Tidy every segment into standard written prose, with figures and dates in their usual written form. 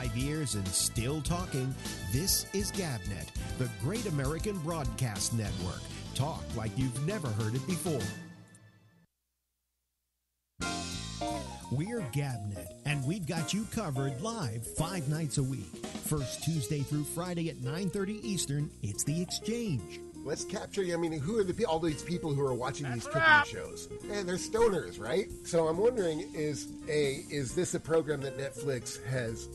5 years and still talking. This is GabNet, the Great American Broadcast Network. Talk like you've never heard it before. We're GabNet, and we've got you covered live 5 nights a week. First Tuesday through Friday at 9:30 Eastern, it's The Exchange. Let's capture, who are all these people who are watching these cooking shows? And they're stoners, right? So I'm wondering, is this a program that Netflix has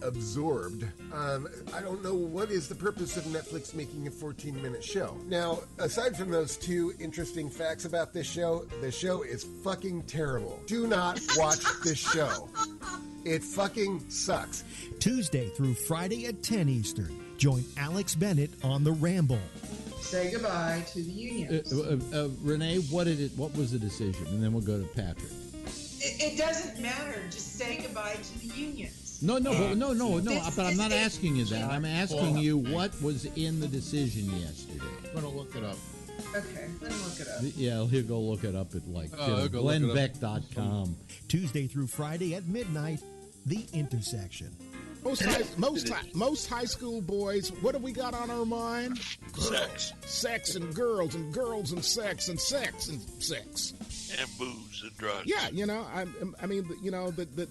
absorbed? I don't know, what is the purpose of Netflix making a 14-minute show? Now, aside from those two interesting facts about this show, the show is fucking terrible. Do not watch this show. It fucking sucks. Tuesday through Friday at 10 Eastern. Join Alex Bennett on the Ramble. Say goodbye to the unions. Renee, what was the decision? And then we'll go to Patrick. It doesn't matter. Just say goodbye to the unions. No. But I'm not asking you that. I'm asking you what was in the decision yesterday. I'm going to look it up. Okay, let me look it up. Yeah, he'll go look it up at GlennBeck.com. Tuesday through Friday at midnight, The Intersection. Most high school boys, what have we got on our mind? Sex and girls and sex and sex and sex. And booze and drugs. Yeah,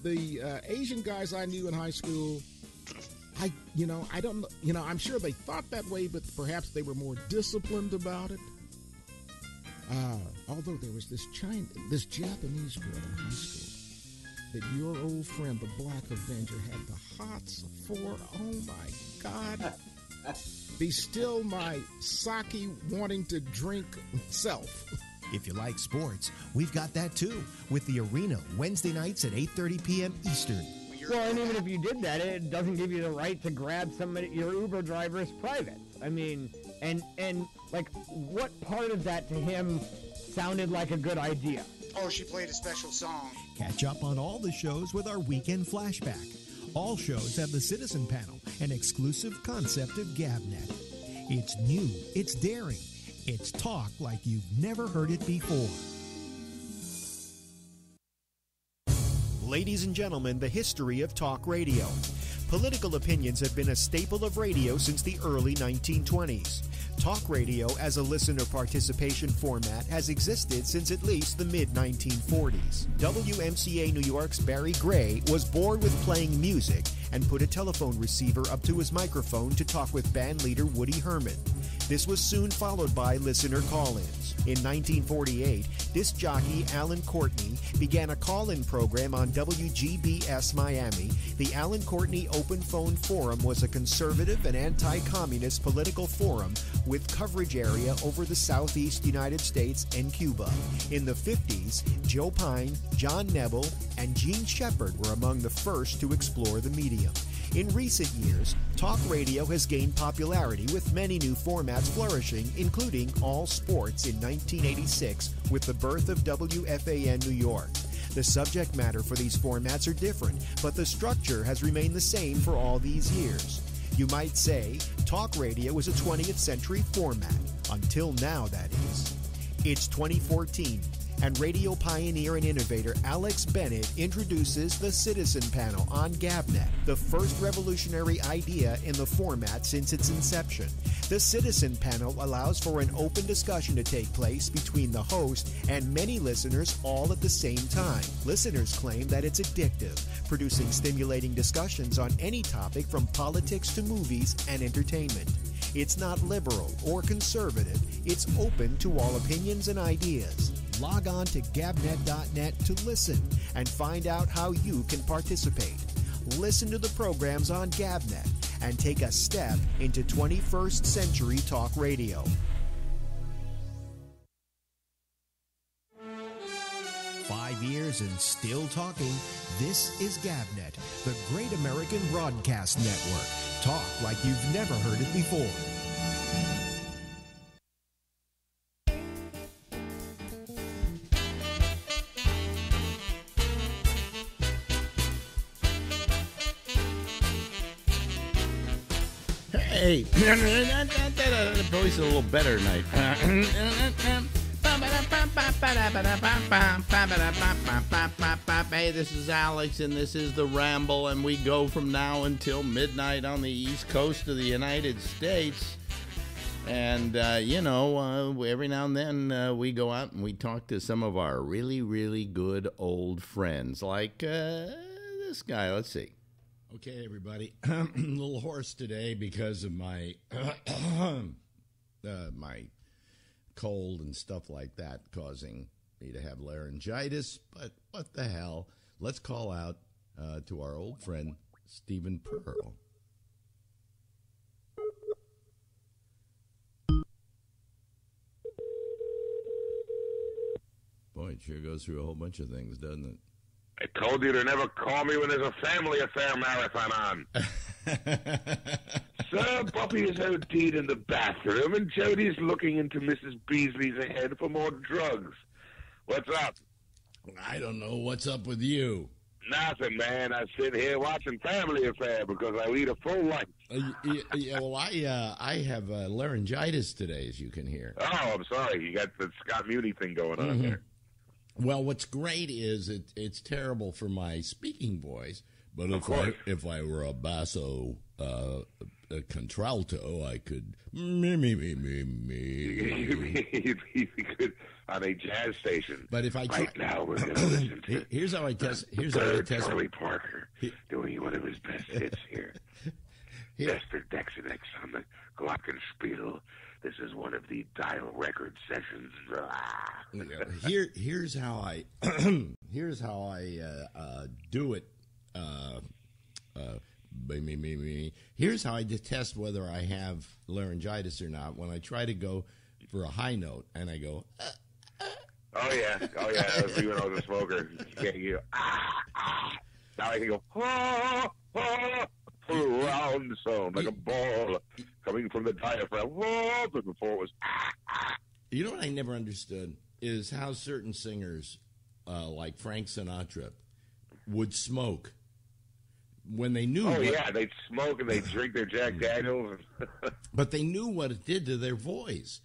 the Asian guys I knew in high school, I don't know, I'm sure they thought that way, but perhaps they were more disciplined about it. Although there was this Japanese girl in high school that your old friend, the Black Avenger, had the hots for. Oh, my God. Be still my sake wanting to drink self. If you like sports, we've got that too, with The Arena Wednesday nights at 8:30 p.m. Eastern. Well, and even if you did that, it doesn't give you the right to grab your Uber driver's private. I mean, and like, what part of that to him sounded like a good idea? Oh, she played a special song. Catch up on all the shows with our weekend flashback. All shows have the Citizen Panel, an exclusive concept of GabNet. It's new, it's daring, it's talk like you've never heard it before. Ladies and gentlemen, the history of talk radio. Political opinions have been a staple of radio since the early 1920s. Talk radio as a listener participation format has existed since at least the mid-1940s. WMCA New York's Barry Gray was bored with playing music and put a telephone receiver up to his microphone to talk with band leader Woody Herman. This was soon followed by listener call-ins. In 1948, disc jockey Alan Courtney began a call-in program on WGBS Miami. The Alan Courtney Open Phone Forum was a conservative and anti-communist political forum with coverage area over the southeast United States and Cuba. In the 50s, Joe Pine, John Nebel, and Gene Shepard were among the first to explore the medium. In recent years, talk radio has gained popularity with many new formats flourishing, including all sports in 1986 with the birth of WFAN New York. The subject matter for these formats are different, but the structure has remained the same for all these years. You might say talk radio is a 20th century format. Until now, that is. It's 2014. And radio pioneer and innovator Alex Bennett introduces the Citizen Panel on GabNet, the first revolutionary idea in the format since its inception. The Citizen Panel allows for an open discussion to take place between the host and many listeners all at the same time. Listeners claim that it's addictive, producing stimulating discussions on any topic from politics to movies and entertainment. It's not liberal or conservative. It's open to all opinions and ideas. Log on to gabnet.net to listen and find out how you can participate. Listen to the programs on GabNet and take a step into 21st century talk radio. 5 years and still talking. This is GabNet, the Great American Broadcast Network. Talk like you've never heard it before. Hey, the voice is a little better tonight. Hey, this is Alex, and this is the Ramble, and we go from now until midnight on the East Coast of the United States. And, every now and then we go out and we talk to some of our really, really good old friends, like this guy. Let's see. Okay, everybody. I'm a little hoarse today because of my my cold and stuff like that causing me to have laryngitis. But what the hell? Let's call out to our old friend, Stephen Pearl. Boy, it sure goes through a whole bunch of things, doesn't it? I told you to never call me when there's a family affair marathon on. Sir, Bobby is OD'd in the bathroom, and Jody's looking into Mrs. Beasley's head for more drugs. What's up? I don't know what's up with you. Nothing, man. I sit here watching Family Affair because I lead a full life. Well, I have laryngitis today, as you can hear. Oh, I'm sorry. You got the Scott Muni thing going on there. Well, what's great is it's terrible for my speaking voice, but if I were a basso a contralto, I could You'd be good on a jazz station. But if I right now we're going to listen to here's how I test. Charlie Parker doing one of his best hits here. Dexter Dexanex on the Glockenspiel. This is one of the Dial Record sessions. Here's how I do it. Here's how I detest whether I have laryngitis or not. When I try to go for a high note and I go. Oh yeah. That was me when I was a smoker. You now I can go. Full round sound like a ball coming from the diaphragm. But before it was. You know what I never understood is how certain singers, like Frank Sinatra, would smoke when they knew. Oh yeah, they'd smoke and they'd drink their Jack Daniels. But they knew what it did to their voice,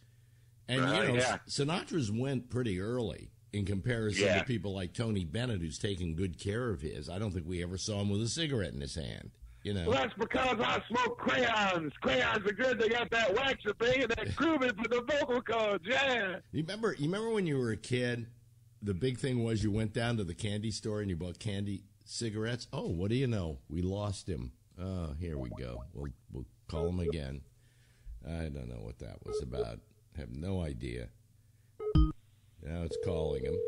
and Sinatra's went pretty early in comparison to people like Tony Bennett, who's taking good care of his. I don't think we ever saw him with a cigarette in his hand. You know. Well, that's because I smoke crayons. Crayons are good. They got that waxy thing and that grooving for the vocal cords. Yeah. You remember when you were a kid, the big thing was you went down to the candy store and you bought candy cigarettes. Oh, what do you know? We lost him. Oh, here we go. We'll call him again. I don't know what that was about. Have no idea. Now it's calling him.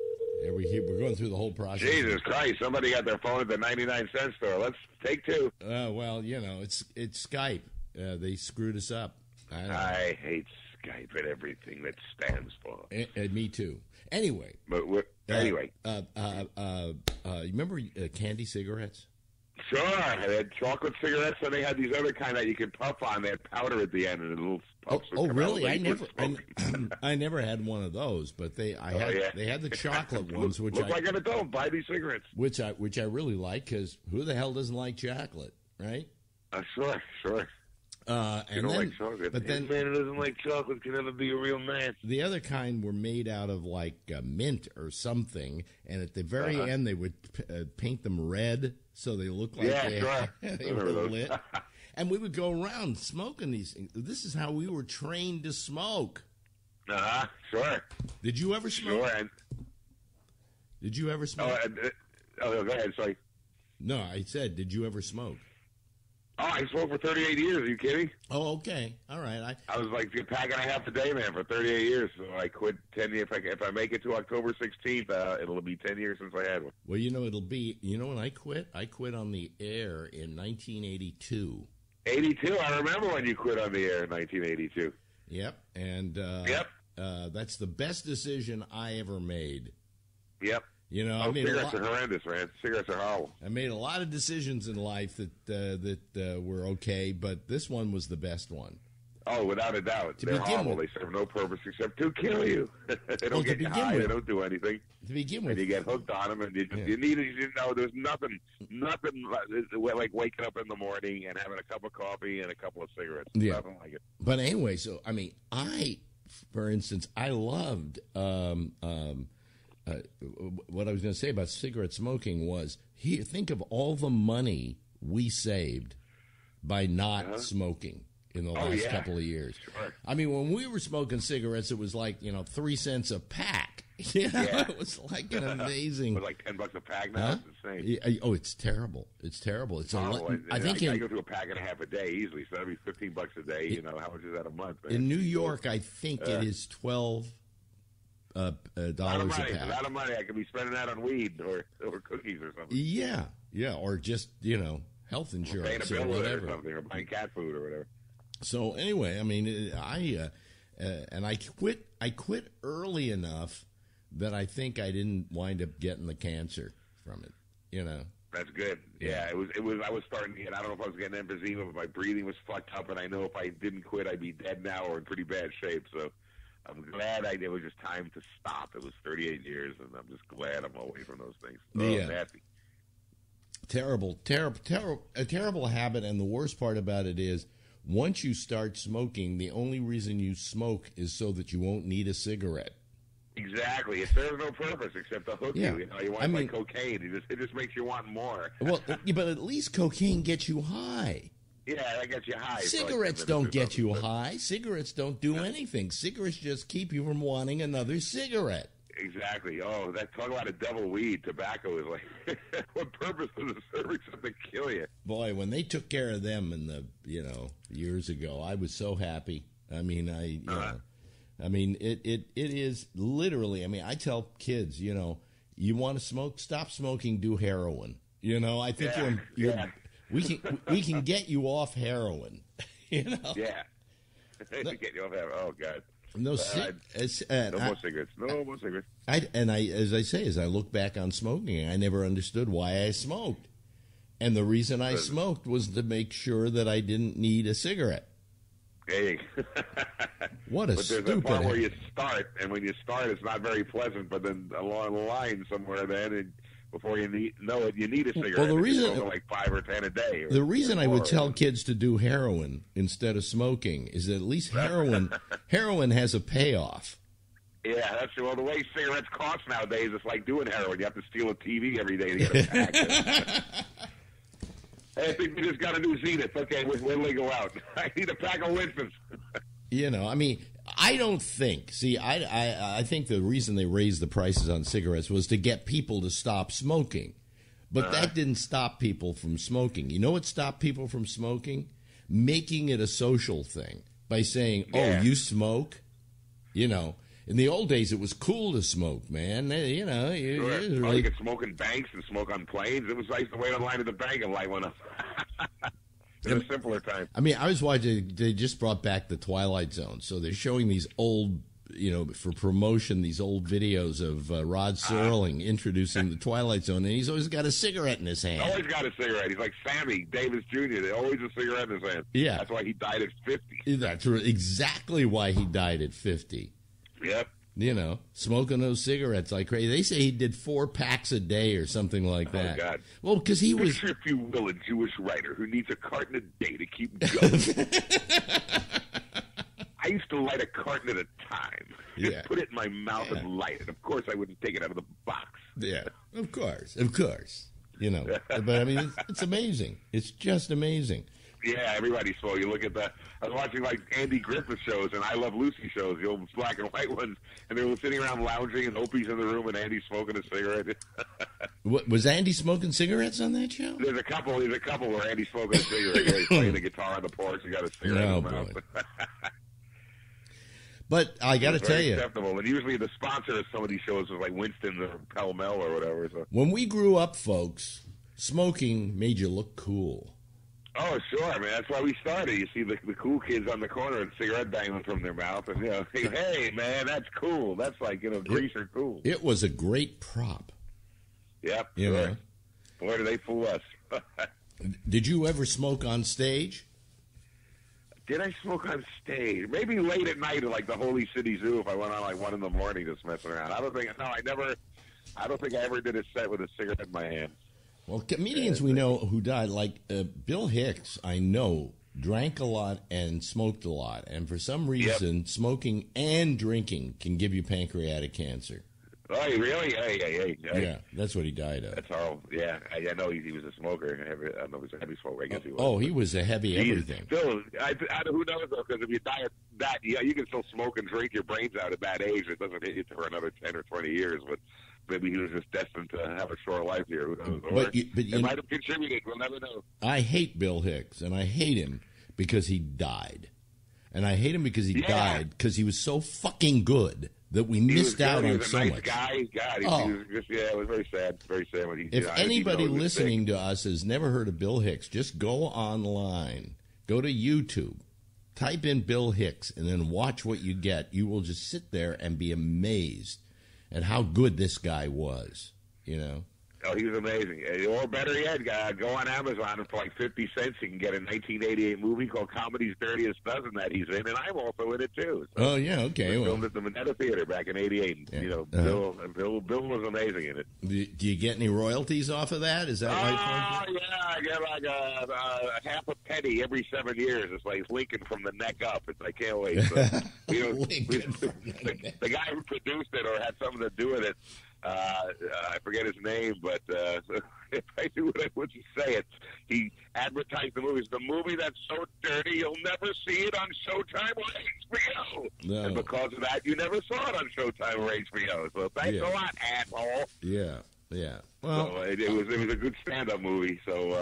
We're going through the whole process. Jesus Christ! Somebody got their phone at the 99-cent store. Let's take two. Well, it's Skype. They screwed us up. I hate Skype and everything that stands for. And me too. Anyway. Anyway. Remember candy cigarettes? Sure. They had chocolate cigarettes, and they had these other kind that you could puff on. They had powder at the end, and the little puffs would come really? out. I never had one of those, but they had the chocolate ones, which look like an adult. Buy these cigarettes, which I really like, because who the hell doesn't like chocolate, right? Sure. And don't then, like chocolate. But then, man who doesn't like chocolate can never be a real man. The other kind were made out of like mint or something, and at the very end they would paint them red so they look like they were lit. And we would go around smoking these things. This is how we were trained to smoke. Sure. Did you ever smoke? Sure. Did you ever smoke? Go ahead. Sorry. No, I said, did you ever smoke? Oh, I smoked for 38 years. Are you kidding? Oh, okay. All right. I was like a pack and a half a day, man, for 38 years. So I quit 10 years. If I make it to October 16th, it'll be 10 years since I had one. Well, when I quit? I quit on the air in 1982. 82? I remember when you quit on the air in 1982. Yep. And that's the best decision I ever made. Yep. I made cigarettes are horrendous, man. Cigarettes are horrible. I made a lot of decisions in life that were okay, but this one was the best one. Oh, without a doubt. They're horrible. They serve no purpose except to kill you. They don't get you high. They don't do anything. To begin with. And you get hooked on them, and you need it. There's nothing like waking up in the morning and having a cup of coffee and a couple of cigarettes. Yeah. Nothing like it. But anyway, I for instance, I loved what I was going to say about cigarette smoking was, here, think of all the money we saved by not smoking in the last couple of years. Sure. I mean, when we were smoking cigarettes, it was like, 3 cents a pack. It was like an amazing. It was like $10 a pack now. It's insane. Yeah, oh, it's terrible. It's terrible. It's I think I go through a pack and a half a day easily, so that'd be $15 a day. How much is that a month? Man? In New York, I think it is $12 a pack. A lot of money. I could be spending that on weed or cookies or something. Yeah, or just health insurance or whatever, or something, or buying cat food or whatever. So anyway, I mean, I quit early enough that I think I didn't wind up getting the cancer from it. That's good. Yeah, it was. I was starting to get. I don't know if I was getting emphysema, but my breathing was fucked up, and I know if I didn't quit, I'd be dead now or in pretty bad shape. So I'm glad it was just time to stop. It was 38 years, and I'm just glad I'm away from those things. Nasty. Terrible, a terrible habit, and the worst part about it is, once you start smoking, the only reason you smoke is so that you won't need a cigarette. Exactly. It serves no purpose except to hook you. You want like cocaine. It just makes you want more. Well, but at least cocaine gets you high. Yeah, that gets you high. Cigarettes don't get you high. Cigarettes don't do anything. Cigarettes just keep you from wanting another cigarette. Exactly. Oh, talk about a devil weed. Tobacco is like, what purpose does it serve except to kill you? Boy, when they took care of them in the years ago, I was so happy. I mean, it is literally. I mean, I tell kids, you want to smoke, stop smoking, do heroin. I think we can get you off heroin. Yeah. Get you off heroin. Oh God. No, more cigarettes. No more cigarettes. As I look back on smoking, I never understood why I smoked, and the reason I smoked was to make sure that I didn't need a cigarette. Hey. What a but stupid. There's a part where you start, and when you start, it's not very pleasant. But then along the line somewhere, then before you know it, you need a cigarette. Well, the reason like 5 or 10 a day. The reason I would tell kids to do heroin instead of smoking is that at least heroin has a payoff. Yeah, that's well. The way cigarettes cost nowadays, it's like doing heroin. You have to steal a TV every day to get a pack. Hey, I think we just got a new Zenith. Okay, when do they go out? I need a pack of Winston's. I mean, I don't think. See, I think the reason they raised the prices on cigarettes was to get people to stop smoking. But that didn't stop people from smoking. You know what stopped people from smoking? Making it a social thing by saying, "Oh, you smoke?" In the old days, it was cool to smoke, man. You could smoke in banks and smoke on planes. It was nice to wait on line at the bank and light one up. In a simpler time. I mean, I was watching. They just brought back the Twilight Zone, so they're showing these old, for promotion, these old videos of Rod Serling introducing the Twilight Zone, and he's always got a cigarette in his hand. Always got a cigarette. He's like Sammy Davis Jr. They always a cigarette in his hand. Yeah, that's why he died at 50. That's exactly why he died at 50. Yep. Smoking those cigarettes like crazy. They say he did 4 packs a day or something like that. Oh, God. Well, because he was... Picture, if you will, a Jewish writer who needs a carton a day to keep going. I used to light a carton at a time. Just put it in my mouth and light it. Of course, I wouldn't take it out of the box. Yeah, of course. But, I mean, it's amazing. It's just amazing. Yeah, everybody's slow. You look at I was watching like Andy Griffith shows and I Love Lucy shows, the old black and white ones, and they were sitting around lounging and Opie's in the room and Andy's smoking a cigarette. Was Andy smoking cigarettes on that show? There's a couple where Andy's smoking a cigarette. He's playing the guitar on the porch. He got a cigarette in his mouth. But I got to tell you, acceptable. And usually the sponsor of some of these shows was like Winston or Pell Mell or whatever. So. When we grew up, folks, smoking made you look cool. Oh, sure. I mean, that's why we started. You see the cool kids on the corner and cigarette dangling from their mouth. And, hey, man, that's cool. That's like, greaser cool. It was a great prop. Yep. Sure. Boy, do they fool us. Did you ever smoke on stage? Did I smoke on stage? Maybe late at night at, like, the Holy City Zoo if I went on, like, 1 in the morning just messing around. I don't think I ever did a set with a cigarette in my hand. Well, comedians we know who died, like Bill Hicks, I know, drank a lot, and smoked a lot. And for some reason, smoking and drinking can give you pancreatic cancer. Oh, really? Yeah, that's what he died of. That's horrible. Yeah, I know he was a smoker. I don't know if he was a heavy smoker. I guess he was. Oh, he was a heavy everything. Still, who knows, though, because if you die at that, you can still smoke and drink your brains out at that age. It doesn't hit you for another 10 or 20 years, but maybe he was just destined to have a short life here. Who knows? But it might have contributed. We'll never know. I hate Bill Hicks, and I hate him because he died. And I hate him because he died because he was so fucking good that we missed out on so much. Guy. God, he was just, it was very sad. Very sad when he died. If anybody listening to us has never heard of Bill Hicks, just go online, go to YouTube, type in Bill Hicks, and then watch what you get. You will just sit there and be amazed at how good this guy was, you know. Oh, he was amazing. Or better yet, go on Amazon and for like 50 cents you can get a 1988 movie called Comedy's Dirtiest Dozen that he's in, and I'm also in it too. So okay. We filmed at the Bennett Theater back in '88. Yeah. You know, Bill was amazing in it. Do you get any royalties off of that? Is that right? Oh, yeah, I get like a half a penny every 7 years. It's like Lincoln from the neck up. I can't wait. So, the guy who produced it or had something to do with it, I forget his name, but if I knew what I would say it, he advertised the movies. The movie that's so dirty, you'll never see it on Showtime or HBO. No. And because of that, you never saw it on Showtime or HBO. So thanks a lot, asshole. Yeah. Well, so it was a good stand-up movie. So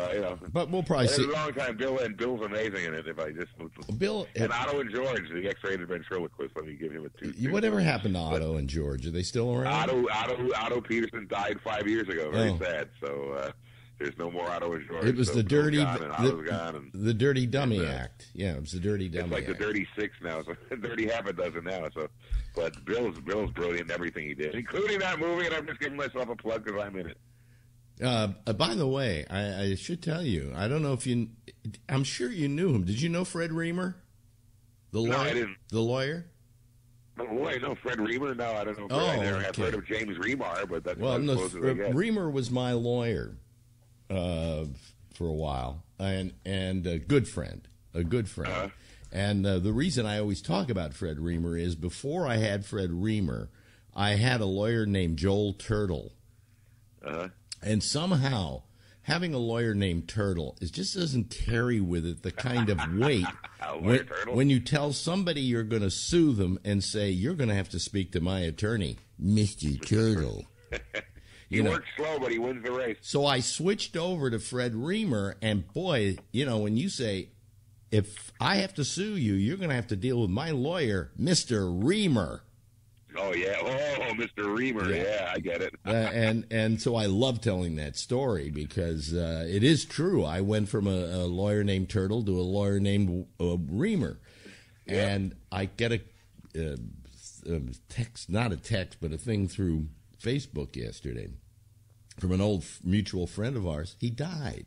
but we'll probably see. It was a long time. Bill's amazing in it. If I just Bill and Otto and George, the X-rated ventriloquist. Let me give him a 2. Whatever happened to Otto and George? Are they still around? Otto Peterson died 5 years ago. Very sad. So there's no more Otto and George. It was the dirty, the Dirty Dummy and, Act. Yeah, it was the Dirty Dummy. It's like Act. The Dirty Six now. So Dirty half a dozen now. So, but Bill's brilliant in everything he did, including that movie. And I'm just giving myself a plug because I'm in it. By the way, I should tell you, I don't know if you, I'm sure you knew him. Did you know Fred Reamer? The lawyer? No, I didn't. The lawyer? Oh, I know Fred Reamer. No, I don't know. I've heard of James Remar, but that's Reamer was my lawyer for a while, and a good friend. Uh-huh. And the reason I always talk about Fred Reamer is before I had Fred Reamer, I had a lawyer named Joel Turtle. Uh-huh. And somehow, having a lawyer named Turtle just doesn't carry with it the kind of weight when you tell somebody you're going to sue them and say, you're going to have to speak to my attorney, Mr. Turtle. He works slow, but he wins the race. So I switched over to Fred Reamer, and boy, when you say, if I have to sue you, you're going to have to deal with my lawyer, Mr. Reamer. Oh, yeah. Oh, Mr. Reamer. Yeah, I get it. and so I love telling that story because it is true. I went from a lawyer named Turtle to a lawyer named Reamer. Yeah. And I get a text, not a text, but a thing through Facebook yesterday from an old mutual friend of ours. He died.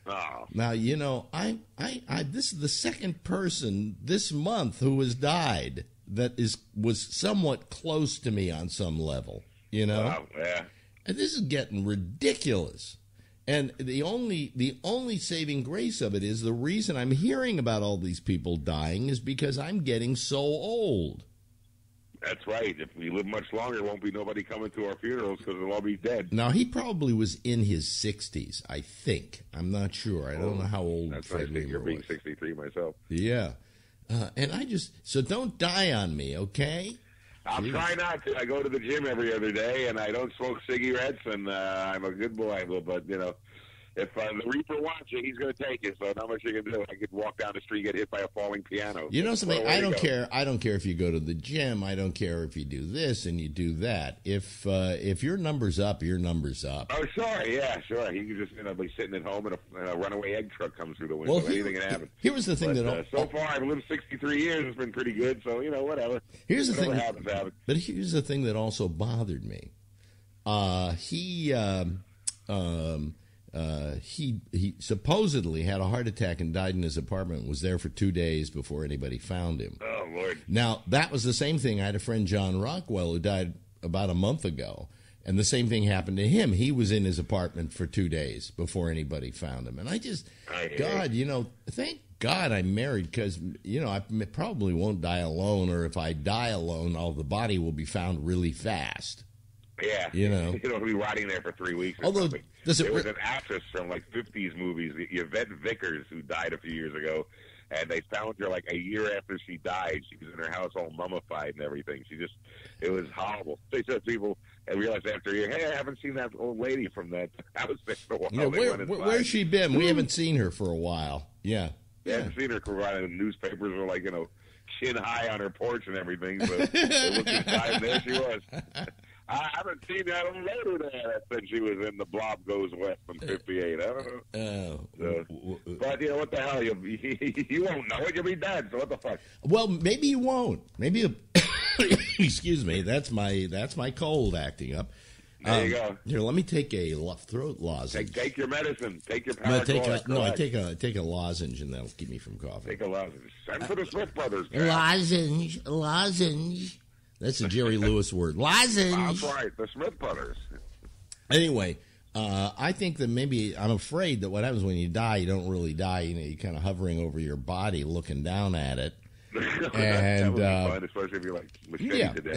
Oh. Now, this is the second person this month who has died that was somewhat close to me on some level, Yeah. And this is getting ridiculous. And the only saving grace of it is the reason I'm hearing about all these people dying is because I'm getting so old. That's right. If we live much longer, there won't be nobody coming to our funerals because they'll all be dead. Now, he probably was in his 60s, I think. I'm not sure. I don't know how old Fred Reamer was. Being 63 myself. Yeah. And so don't die on me, okay? I'll try not to. I go to the gym every other day, and I don't smoke cigarettes, and I'm a good boy. But if the Reaper wants you, he's going to take you. So not much you can do. I could walk down the street, get hit by a falling piano. You know something? I don't care. I don't care if you go to the gym. I don't care if you do this and you do that. If your number's up, your number's up. Oh, sure. Yeah, sure. He could just be sitting at home and a runaway egg truck comes through the window. Well, anything can happen. Here was the thing so far I've lived 63 years. It's been pretty good. So whatever. Here's the thing. Happens. But here's the thing that also bothered me. He supposedly had a heart attack and died in his apartment, was there for 2 days before anybody found him. Oh, Lord. Now, that was the same thing. I had a friend, John Rockwell, who died about a month ago, And the same thing happened to him. He was in his apartment for 2 days before anybody found him. And God, thank God I'm married, because, I probably won't die alone, or if I die alone, the body will be found really fast. Yeah. It'll be rotting there for 3 weeks. Although, there was an actress from 50s movies, Yvette Vickers, who died a few years ago, and they found her a year after she died. She was in her house all mummified and everything. It was horrible. They said people, and realized after a year, hey, I haven't seen that old lady from that house there in a while. Yeah, where's she been? We haven't seen her for a while. Yeah. I haven't seen her provided in newspapers or chin high on her porch and everything. So it looked inside, and there she was. I haven't seen that old lady there that said she was in The Blob Goes West from '58. I don't know. But what the hell? You won't know it. You'll be dead. So what the fuck? Well, maybe you won't. Maybe. Excuse me. That's my cold acting up. There you go. Here, let me take a throat lozenge. Take your medicine. Take your Paracord. I take a lozenge, and that'll keep me from coughing. Take a lozenge. Send for the Smith Brothers. Lozenge. That's a Jerry Lewis word. Lozenge. That's right. The Smith Brothers. Anyway, I think that I'm afraid that what happens when you die, you don't really die. You're kind of hovering over your body, looking down at it. And that would be fun, especially if you're machete to death.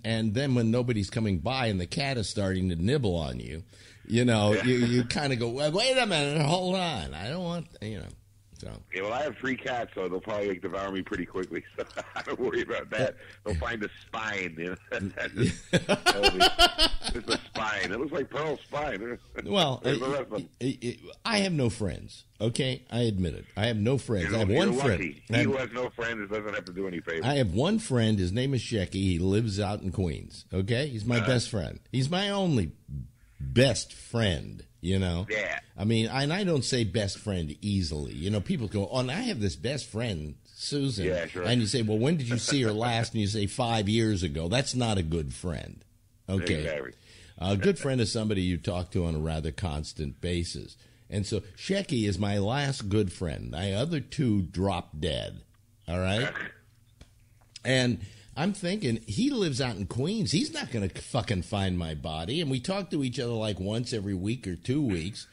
And then when nobody's coming by and the cat is starting to nibble on you, you kind of go, well, wait a minute, hold on, I don't want, So. Yeah, well, I have 3 cats, so they'll probably devour me pretty quickly. So I don't worry about that. They'll find the spine. Just a spine. It looks like Pearl's spine. Well, I have no friends. Okay, I admit it. I have no friends. I have one friend. He who has no friends doesn't have to do any favors. I have one friend. His name is Shecky. He lives out in Queens. Okay, he's my best friend. He's my only best friend. Yeah. I mean, and I don't say best friend easily. People go, oh, and I have this best friend, Susan. Yeah, sure. And you say, well, when did you see her last? And you say 5 years ago. That's not a good friend. Okay. Exactly. A good friend is somebody you talk to on a rather constant basis. And so Shecky is my last good friend. My other 2 dropped dead. All right? And I'm thinking, he lives out in Queens. He's not going to fucking find my body. And we talk to each other once every week or 2 weeks.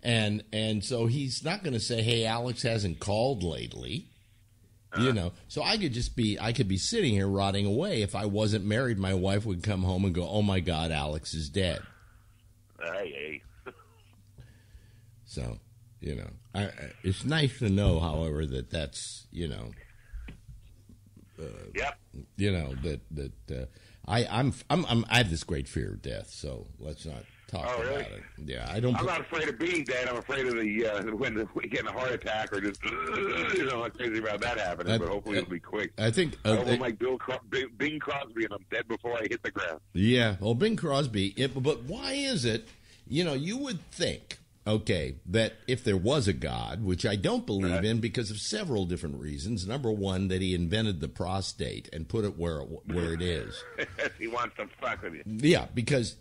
And so he's not going to say, hey, Alex hasn't called lately. So I could be sitting here rotting away. If I wasn't married, my wife would come home and go, oh, my God, Alex is dead. Hey. So, it's nice to know, however, that's, yep. I have this great fear of death, so let's not talk about it. Yeah, I'm not afraid of being dead. I'm afraid of when we get a heart attack or just not crazy about that happening. But hopefully it'll be quick. I think I'm like Bing Crosby, and I'm dead before I hit the ground. Yeah, well, Bing Crosby. But why is it? You would think. Okay, that if there was a God, which I don't believe in because of several different reasons. Number one, that he invented the prostate and put it where it is. He wants to fuck with you. Yeah, because,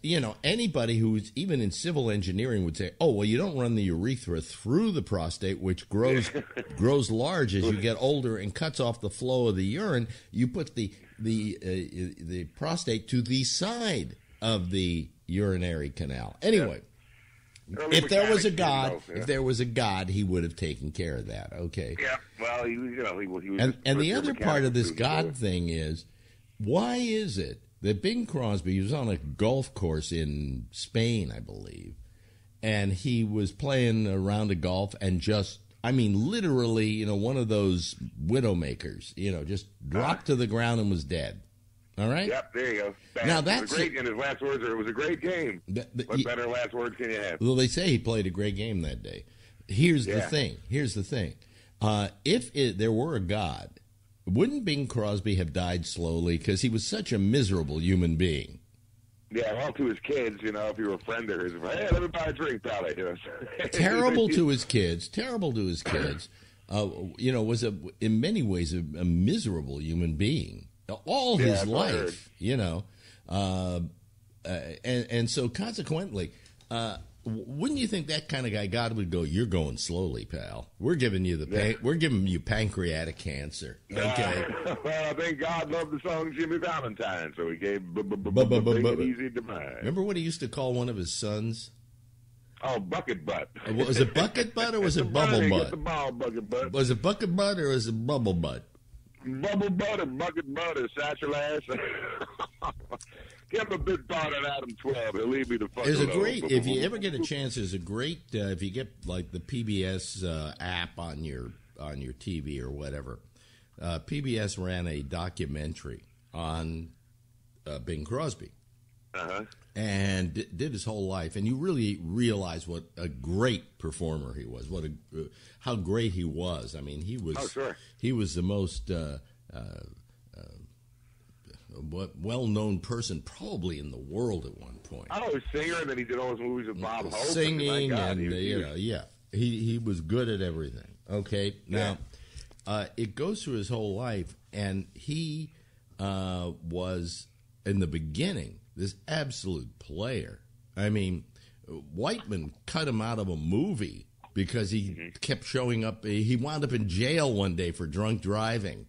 anybody who's even in civil engineering would say, oh, well, you don't run the urethra through the prostate, which grows large as you get older and cuts off the flow of the urine. You put the prostate to the side of the urinary canal. Anyway. Yeah. If there was a God, he would have taken care of that. Okay. Yeah. Well, he was. And the other part of this God thing is, why is it that Bing Crosby was on a golf course in Spain, I believe, and he was playing a round of golf and literally, one of those widowmakers, just dropped to the ground and was dead. All right. Yep, there you go. Now that's great. And his last words are, "It was a great game." What better last words can you have? Well, they say he played a great game that day. Here's the thing. If there were a God, wouldn't Bing Crosby have died slowly because he was such a miserable human being? Yeah, well, to his kids, if you were a friend of his, hey, let me buy a drink, pal. Terrible to his kids. Was in many ways a miserable human being. All his life, and so consequently, wouldn't you think that kind of guy, God would go, "You're going slowly, pal. We're giving you we're giving you pancreatic cancer." Okay. Well, I think God loved the song Jimmy Valentine, so he gave Big Easy Demise. Remember what he used to call one of his sons? Oh, Bucket Butt. Was it Bucket Butt or was it Bubble Butt? The ball, Bucket Butt. Was it Bucket Butt or was it Bubble Butt? Bubble Butt or Bucket Butt or Satchel Ass. Give him a big part of Adam 12. He'll leave me the fuck alone. If you ever get a chance, there's a great, if you get like the PBS app on your TV or whatever, PBS ran a documentary on Bing Crosby. Uh-huh. And did his whole life, and you really realize what a great performer he was. How great he was. I mean, he was. Oh, sure. He was the most well-known person probably in the world at one point. Oh, singer, and then he did all his movies with Bob Hope. Singing, he was good at everything. Okay, now it goes through his whole life, and he was in the beginning this absolute player. I mean, Whiteman cut him out of a movie because he kept showing up. He wound up in jail one day for drunk driving.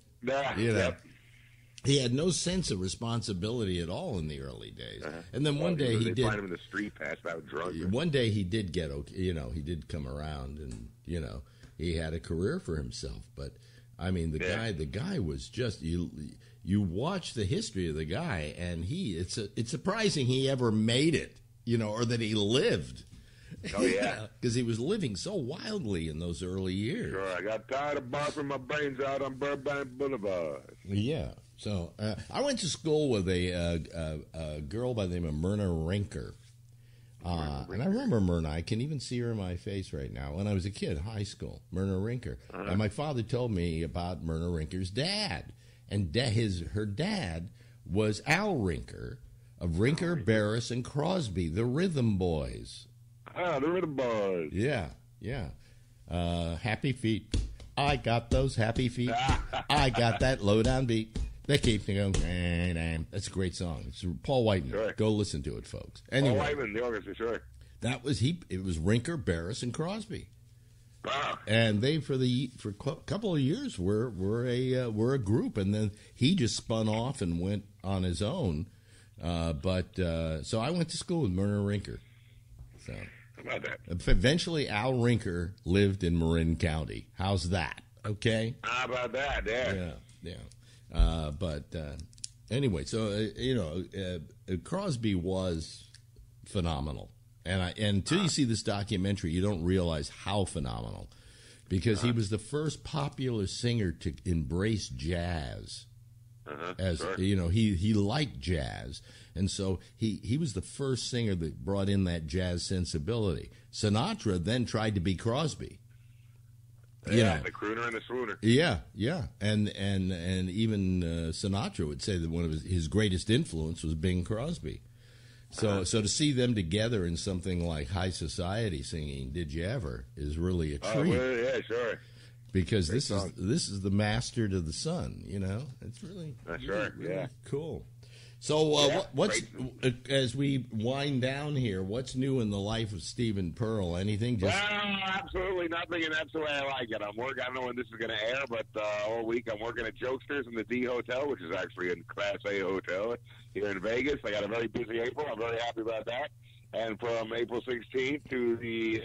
He had no sense of responsibility at all in the early days. And then one day he did find him in the street, passed out drunk. One day he did get, he did come around, and he had a career for himself. But I mean, the guy was just you watch the history of the guy, and it's surprising he ever made it, or that he lived. Oh, yeah. Because he was living so wildly in those early years. Sure, I got tired of barfing my brains out on Burbank Boulevard. Yeah. So I went to school with a girl by the name of Myrna Rinker. And I remember Myrna. I can even see her in my face right now. When I was a kid, high school, Myrna Rinker. And my father told me about Myrna Rinker's dad. And her dad was Al Rinker of Rinker, Barris, and Crosby, the Rhythm Boys. Ah, the Rhythm Boys. Yeah. Happy feet. I got those happy feet. I got that low-down beat. That keeps me going. That's a great song. It's Paul Whiteman. Sure. Go listen to it, folks. Anyway, Paul Whiteman, the orchestra, sure. That was It was Rinker, Barris, and Crosby. Wow. And they for a couple of years were a group, and then he just spun off and went on his own. So I went to school with Myrna Rinker. So how about that? Eventually, Al Rinker lived in Marin County. How's that? Okay. How about that? Yeah. Anyway, so Crosby was phenomenal. And until you see this documentary, you don't realize how phenomenal, because he was the first popular singer to embrace jazz. He liked jazz, and so he was the first singer that brought in that jazz sensibility. Sinatra then tried to be Crosby. The crooner and the swooner. Yeah, and even Sinatra would say that one of his greatest influence was Bing Crosby. So to see them together in something like High Society singing "Did You Ever" is really a treat. Yeah, sure. Because this is the master to the son. It's really really cool. So as we wind down here, what's new in the life of Stephen Pearl? Anything? Well, absolutely nothing, and that's the way I like it. I don't know when this is going to air, but all week I'm working at Jokesters in the D Hotel, which is actually a Class A hotel here in Vegas. I got a very busy April. I'm very happy about that. And from April 16th to the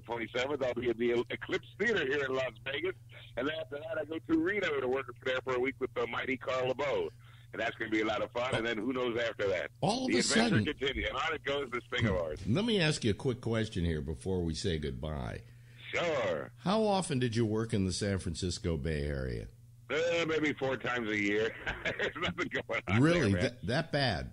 27th, I'll be at the Eclipse Theater here in Las Vegas. And then after that, I go to Reno to work there for a week with the mighty Carl LeBeau. And that's going to be a lot of fun. And then who knows after that? All of the a sudden, adventure continues. And on it goes, this thing of ours. Let me ask you a quick question here before we say goodbye. Sure. How often did you work in the San Francisco Bay Area? Maybe 4 times a year. There's nothing going on. Really? There, that bad?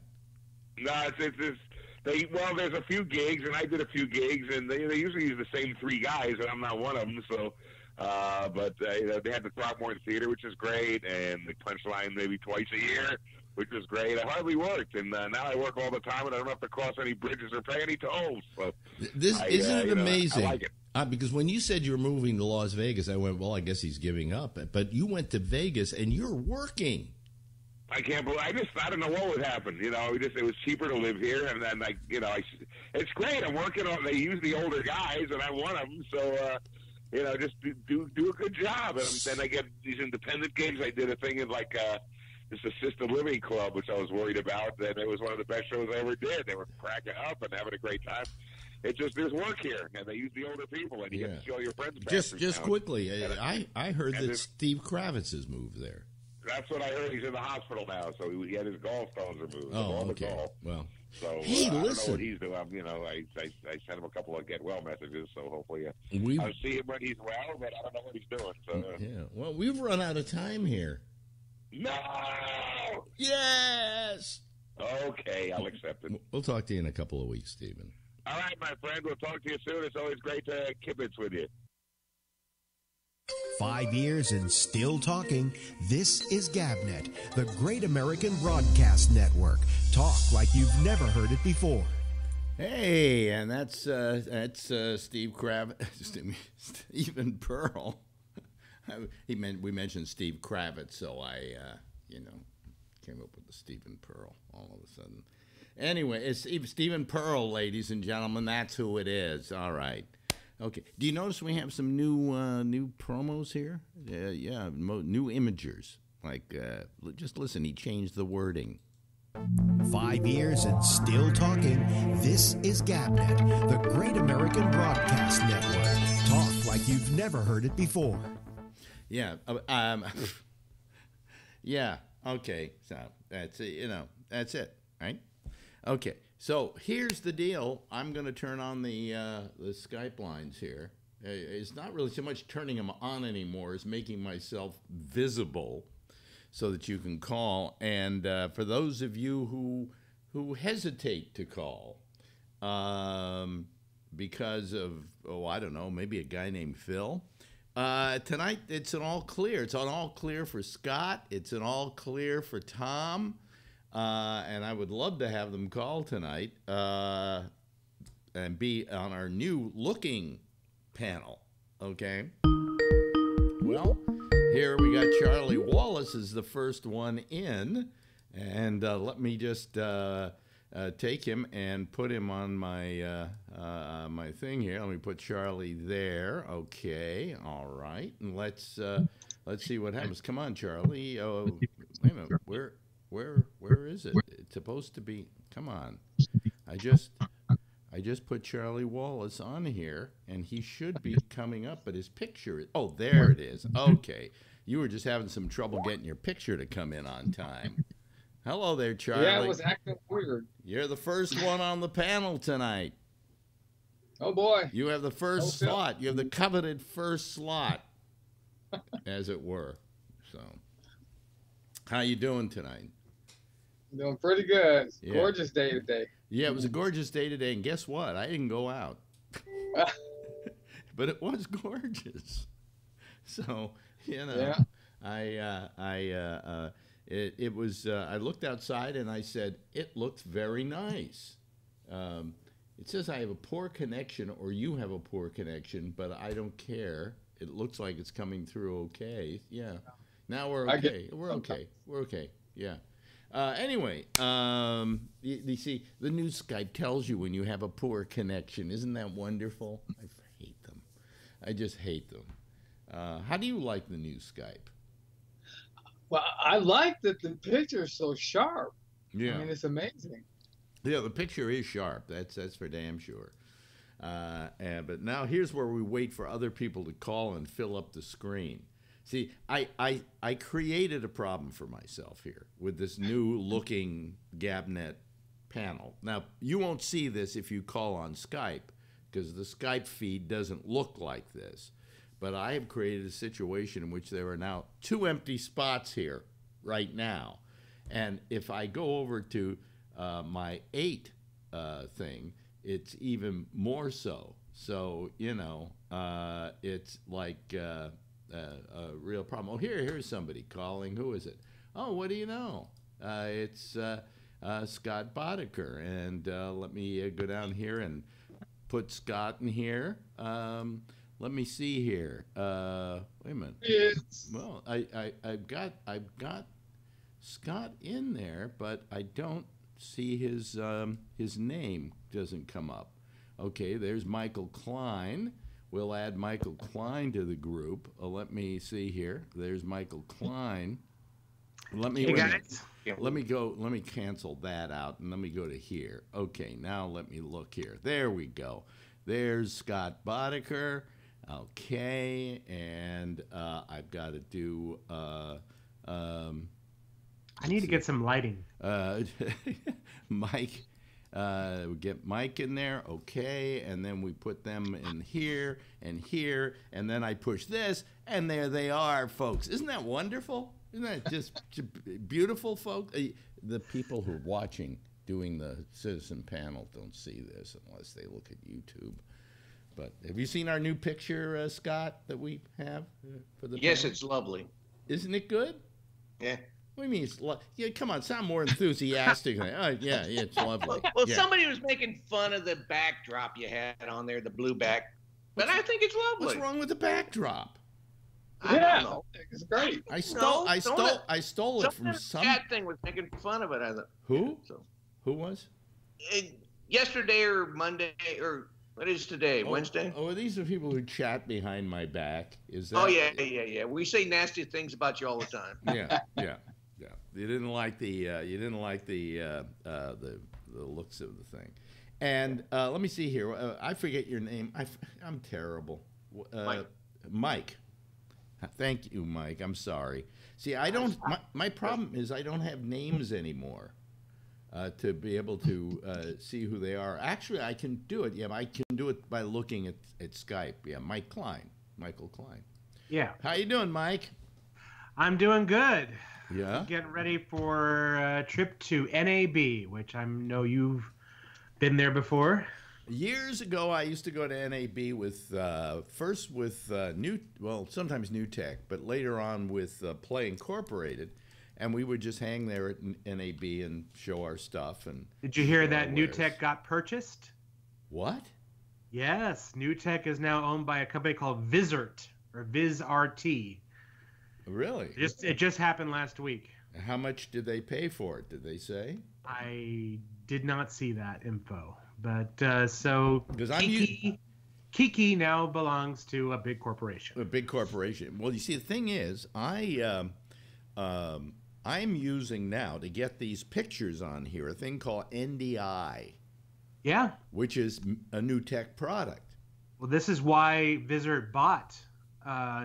No, there's a few gigs, and I did a few gigs, and they usually use the same 3 guys, and I'm not one of them, so... they had the Throckmorton Theater, which is great, and the Punchline maybe twice a year, which is great. I hardly worked, and now I work all the time, and I don't have to cross any bridges or pay any tolls. So isn't it amazing? I like it. Because when you said you were moving to Las Vegas, I went, well, I guess he's giving up. But you went to Vegas, and you're working. I can't believe. I don't know what would happen. You know, it was cheaper to live here, and then it's great. I'm working on. They use the older guys, and I want them. So, just do a good job. And then I get these independent gigs. I did a thing in this assisted living club, which I was worried about. And it was one of the best shows I ever did. They were cracking up and having a great time. It's just there's work here, and they use the older people, and you get to see all your friends. Just quickly, I heard that Steve Kravitz has moved there. That's what I heard. He's in the hospital now, so he had his gallstones removed. Oh, okay. Well, so hey, I don't know listen. what he's doing. I sent him a couple of get well messages, so hopefully I'll see him when he's well, but I don't know what he's doing. So yeah, well, we've run out of time here. No. Yes. Okay, I'll accept it. We'll talk to you in a couple of weeks, Stephen. All right, my friend. We'll talk to you soon. It's always great to kibitz with you. 5 years and still talking. This is GabNet, the Great American Broadcast Network. Talk like you've never heard it before. Hey, and that's Steve Kravitz, Stephen Pearl. We mentioned Steve Kravitz, so I came up with the Stephen Pearl all of a sudden. Anyway, it's Stephen Pearl, ladies and gentlemen. That's who it is. All right. Okay. Do you notice we have some new promos here? Yeah, new imagers. Just listen. He changed the wording. 5 years and still talking. This is GabNet, the Great American Broadcast Network. Talk like you've never heard it before. Yeah. Yeah. Okay. So that's it. That's it. Right. Okay. So here's the deal. I'm going to turn on the Skype lines here. It's not really so much turning them on anymore as making myself visible so that you can call. And for those of you who hesitate to call because of, I don't know, maybe a guy named Phil, tonight it's an all clear. It's an all clear for Scott. It's an all clear for Tom. And I would love to have them call tonight and be on our new looking panel. Okay. Well, here we got Charlie Wallace is the first one in. And let me just take him and put him on my my thing here. Let me put Charlie there. Okay. All right. And let's see what happens. Come on, Charlie. Oh, wait a minute. Where is it? It's supposed to be. Come on. I just put Charlie Wallace on here, and he should be coming up, but his picture is. Oh, there it is. Okay. You were just having some trouble getting your picture to come in on time. Hello there, Charlie. Yeah, it was acting weird. You're the first one on the panel tonight. Oh, boy. You have the first slot. You have the coveted first slot, as it were. So, how you doing tonight? Doing pretty good. It's Yeah. Gorgeous day today. Yeah, it was a gorgeous day today, and guess what? I didn't go out. But it was gorgeous. So, Yeah. It was, I looked outside and I said, it looks very nice. It says I have a poor connection or you have a poor connection, but I don't care. It looks like it's coming through okay. Yeah. Now we're okay. We're okay. We're okay. Yeah. Anyway, you see, the new Skype tells you when you have a poor connection. Isn't that wonderful? I hate them. I just hate them. How do you like the new Skype? Well, I like that the picture's so sharp. Yeah. I mean, it's amazing. Yeah, the picture is sharp. That's for damn sure. But now here's where we wait for other people to call and fill up the screen. See, I created a problem for myself here with this new looking GabNet panel. Now, you won't see this if you call on Skype because the Skype feed doesn't look like this. But I have created a situation in which there are now 2 empty spots here right now. And if I go over to my 8 thing, it's even more so. So, it's like a real problem. Oh, here's somebody calling. Who is it? Oh, what do you know? It's Scott Boddicker. And let me go down here and put Scott in here. Let me see here. Wait a minute. Yes. Well, I've got Scott in there, but I don't see his name doesn't come up. Okay, there's Michael Klein. We'll add Michael Klein to the group. Let me see here. There's Michael Klein. Let me go. Let me cancel that out and let me go to here. Okay, now let me look here. There we go. There's Scott Boddicker. Okay, and I've got to do. I need to get some lighting. Mike. We get Mike in there, okay, and then we put them in here, and then I push this, and there they are, folks. Isn't that wonderful? Isn't that just beautiful, folks? The people who are watching, doing the citizen panel, don't see this unless they look at YouTube. But have you seen our new picture, Scott, that we have for the Yes, panel? it's lovely. Isn't it good? Yeah. What do you mean? It's yeah, come on, sound more enthusiastic. Yeah, it's lovely. Well, yeah. Somebody was making fun of the backdrop you had on there, the blue back. But I think it's lovely. What's wrong with the backdrop? I don't know. It's great. I stole it from some. Cat thing was making fun of it. I thought. Who? So. Who was? Yesterday or Monday or what is today? Wednesday? Oh, these are people who chat behind my back. Is that? Oh yeah. We say nasty things about you all the time. Yeah. You didn't like the looks of the thing, and let me see here. I forget your name. I'm terrible. Mike. Thank you, Mike. I'm sorry. See, I don't. My problem is I don't have names anymore to be able to see who they are. Actually, I can do it. Yeah, I can do it by looking at Skype. Yeah, Michael Klein. Yeah. How you doing, Mike? I'm doing good. Yeah. Getting ready for a trip to NAB, which I know you've been there before. Years ago, I used to go to NAB with first with sometimes New Tech, but later on with Play Incorporated, and we would just hang there at NAB and show our stuff. And did you hear that New Tech got purchased? What? Yes, New Tech is now owned by a company called Vizrt or VizRT. Really? It just happened last week. How much did they pay for it? Did they say? I did not see that info. But so Kiki now belongs to a big corporation. A big corporation. Well, you see, the thing is, I'm using now to get these pictures on here a thing called NDI. Yeah. Which is a New Tech product. Well, this is why Vizrt bought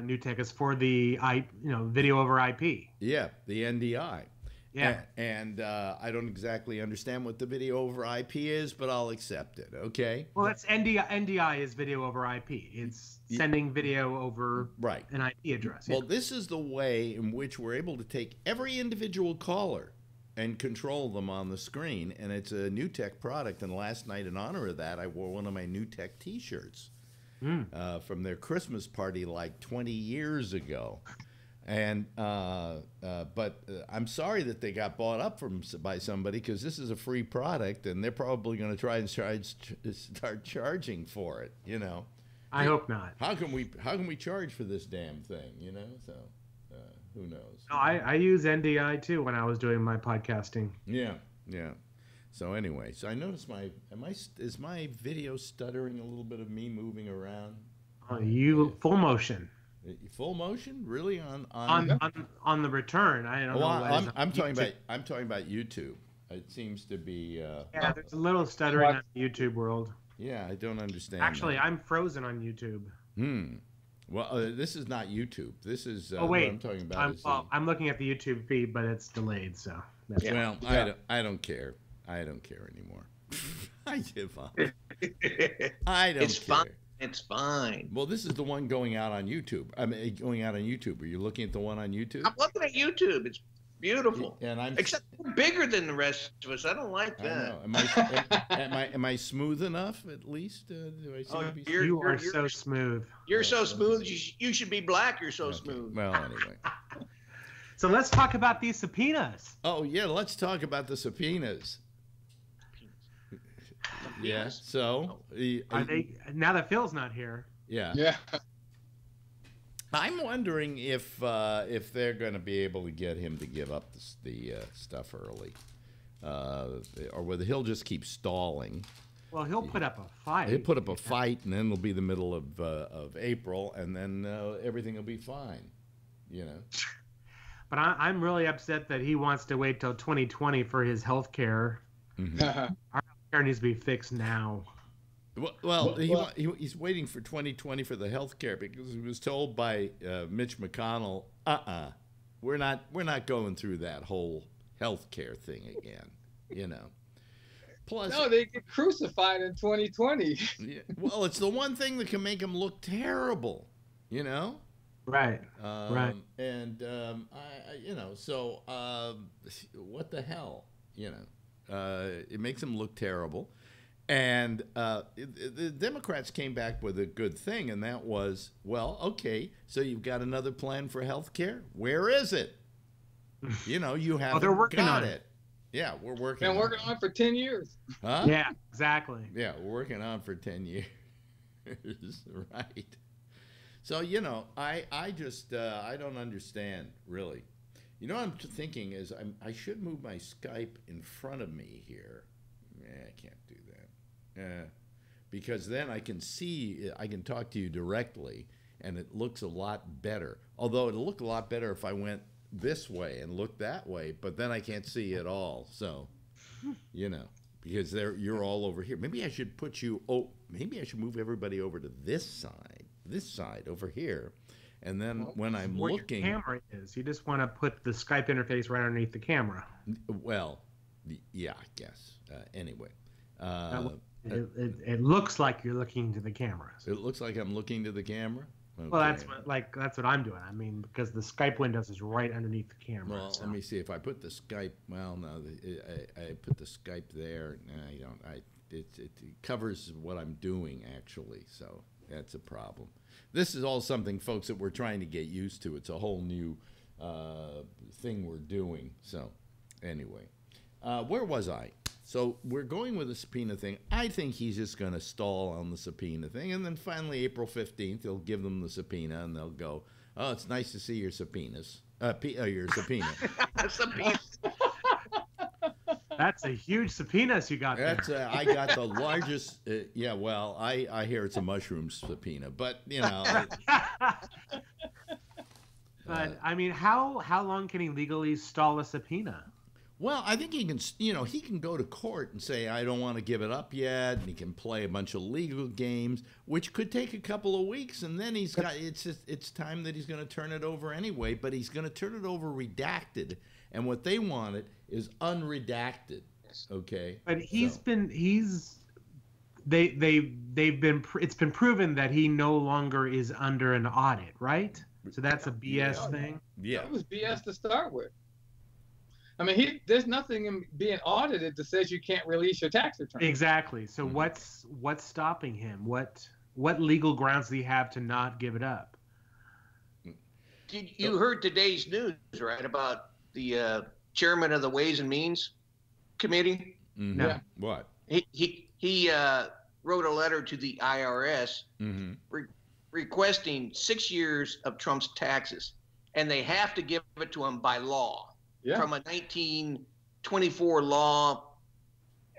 New Tech, is for the video over IP. Yeah, the NDI. Yeah. And I don't exactly understand what the video over IP is, but I'll accept it. Okay. Well, it's NDI. NDI is video over IP. It's sending video over an IP address. Well, this is the way in which we're able to take every individual caller and control them on the screen, and it's a New Tech product. And last night, in honor of that, I wore one of my New Tech T-shirts from their Christmas party like 20 years ago. And but I'm sorry that they got bought up by somebody, because this is a free product, and they're probably going to try and start charging for it. You know, I hope not. How can we charge for this damn thing? You know, so who knows? No, I use NDI too when I was doing my podcasting. Yeah. So anyway, so I noticed is my video stuttering a little bit of me moving around? Full motion. Full motion, really on the return. I don't know. I'm talking about YouTube. It seems to be. Yeah, there's a little stuttering in the YouTube world. Yeah, I don't understand. Actually, I'm frozen on YouTube. Well, this is not YouTube. This is. Oh wait, what I'm talking about. I'm looking at the YouTube feed, but it's delayed. So. Well, I don't care. I don't care anymore. I give up. I don't care. Fine. It's fine. Well, this is the one going out on YouTube. I mean, going out on YouTube. Are you looking at the one on YouTube? I'm looking at YouTube. It's beautiful. And except bigger than the rest of us. I don't like that. Am I smooth enough? At least do I seem to be? You are so smooth. You're so smooth. You should be black. You're so smooth. Well, anyway. So let's talk about these subpoenas. Oh yeah, let's talk about the subpoenas. Yeah. So are they now that Phil's not here? Yeah. Yeah. I'm wondering if they're going to be able to get him to give up the stuff early, or whether he'll just keep stalling. Well, he'll put up a fight. He'll put up a fight, and then it'll be the middle of April, and then everything will be fine. You know. But I'm really upset that he wants to wait till 2020 for his health care. Mm-hmm. Our health care needs to be fixed now. Well, he's waiting for 2020 for the health care because he was told by Mitch McConnell, we're not going through that whole health care thing again, you know. Plus, no, they get crucified in 2020. Yeah, well, it's the one thing that can make him look terrible, you know. Right. Right. And you know, so what the hell, you know? It makes him look terrible. And the Democrats came back with a good thing, and that was, well, okay, so you've got another plan for health care? Where is it? You know, you haven't they're working got on it. Yeah, we're working Been working on it for 10 years. Huh? Yeah, exactly. Yeah, we're working on it for 10 years. Right. So, you know, I just, I don't understand, really. You know what I'm thinking is I should move my Skype in front of me here. I can't do that. Because then I can see, I can talk to you directly, and it looks a lot better. Although it'll look a lot better if I went this way and looked that way, but then I can't see at all. So, you know, because you're all over here. Maybe I should put you, maybe I should move everybody over to this side over here. And then when I'm looking... Your camera is. You just want to put the Skype interface right underneath the camera. Well, yeah, I guess. Anyway. It looks like you're looking to the cameras. It looks like I'm looking to the camera? Okay. Well, that's what I'm doing. I mean, because the Skype windows is right underneath the camera. Well, let me see. If I put the Skype... Well, no, I put the Skype there. No, I don't. It covers what I'm doing, actually, so that's a problem. This is all something, folks, that we're trying to get used to. It's a whole new thing we're doing. So, anyway, where was I? So we're going with the subpoena thing. I think he's just going to stall on the subpoena thing, and then finally April 15th, he'll give them the subpoena, and they'll go, "Oh, it's nice to see your subpoenas. Your subpoena." Subpoena. That's a huge subpoenas you got there. That's I got the largest. Yeah, well, I hear it's a mushroom subpoena, but you know. But I mean, how long can he legally stall a subpoena? Well, I think he can. You know, he can go to court and say, "I don't want to give it up yet," and he can play a bunch of legal games, which could take a couple of weeks, and then he's got. It's time that he's going to turn it over anyway, but he's going to turn it over redacted. And what they wanted is unredacted. Okay. But it's been proven that he no longer is under an audit, right? So that's a BS thing. Yeah. It was BS to start with. I mean, there's nothing in being audited that says you can't release your tax return. Exactly. So what's stopping him? What legal grounds do he have to not give it up? You heard today's news, right, about the chairman of the Ways and Means Committee? Mm-hmm. No. What? He wrote a letter to the IRS requesting 6 years of Trump's taxes, and they have to give it to him by law from a 1924 law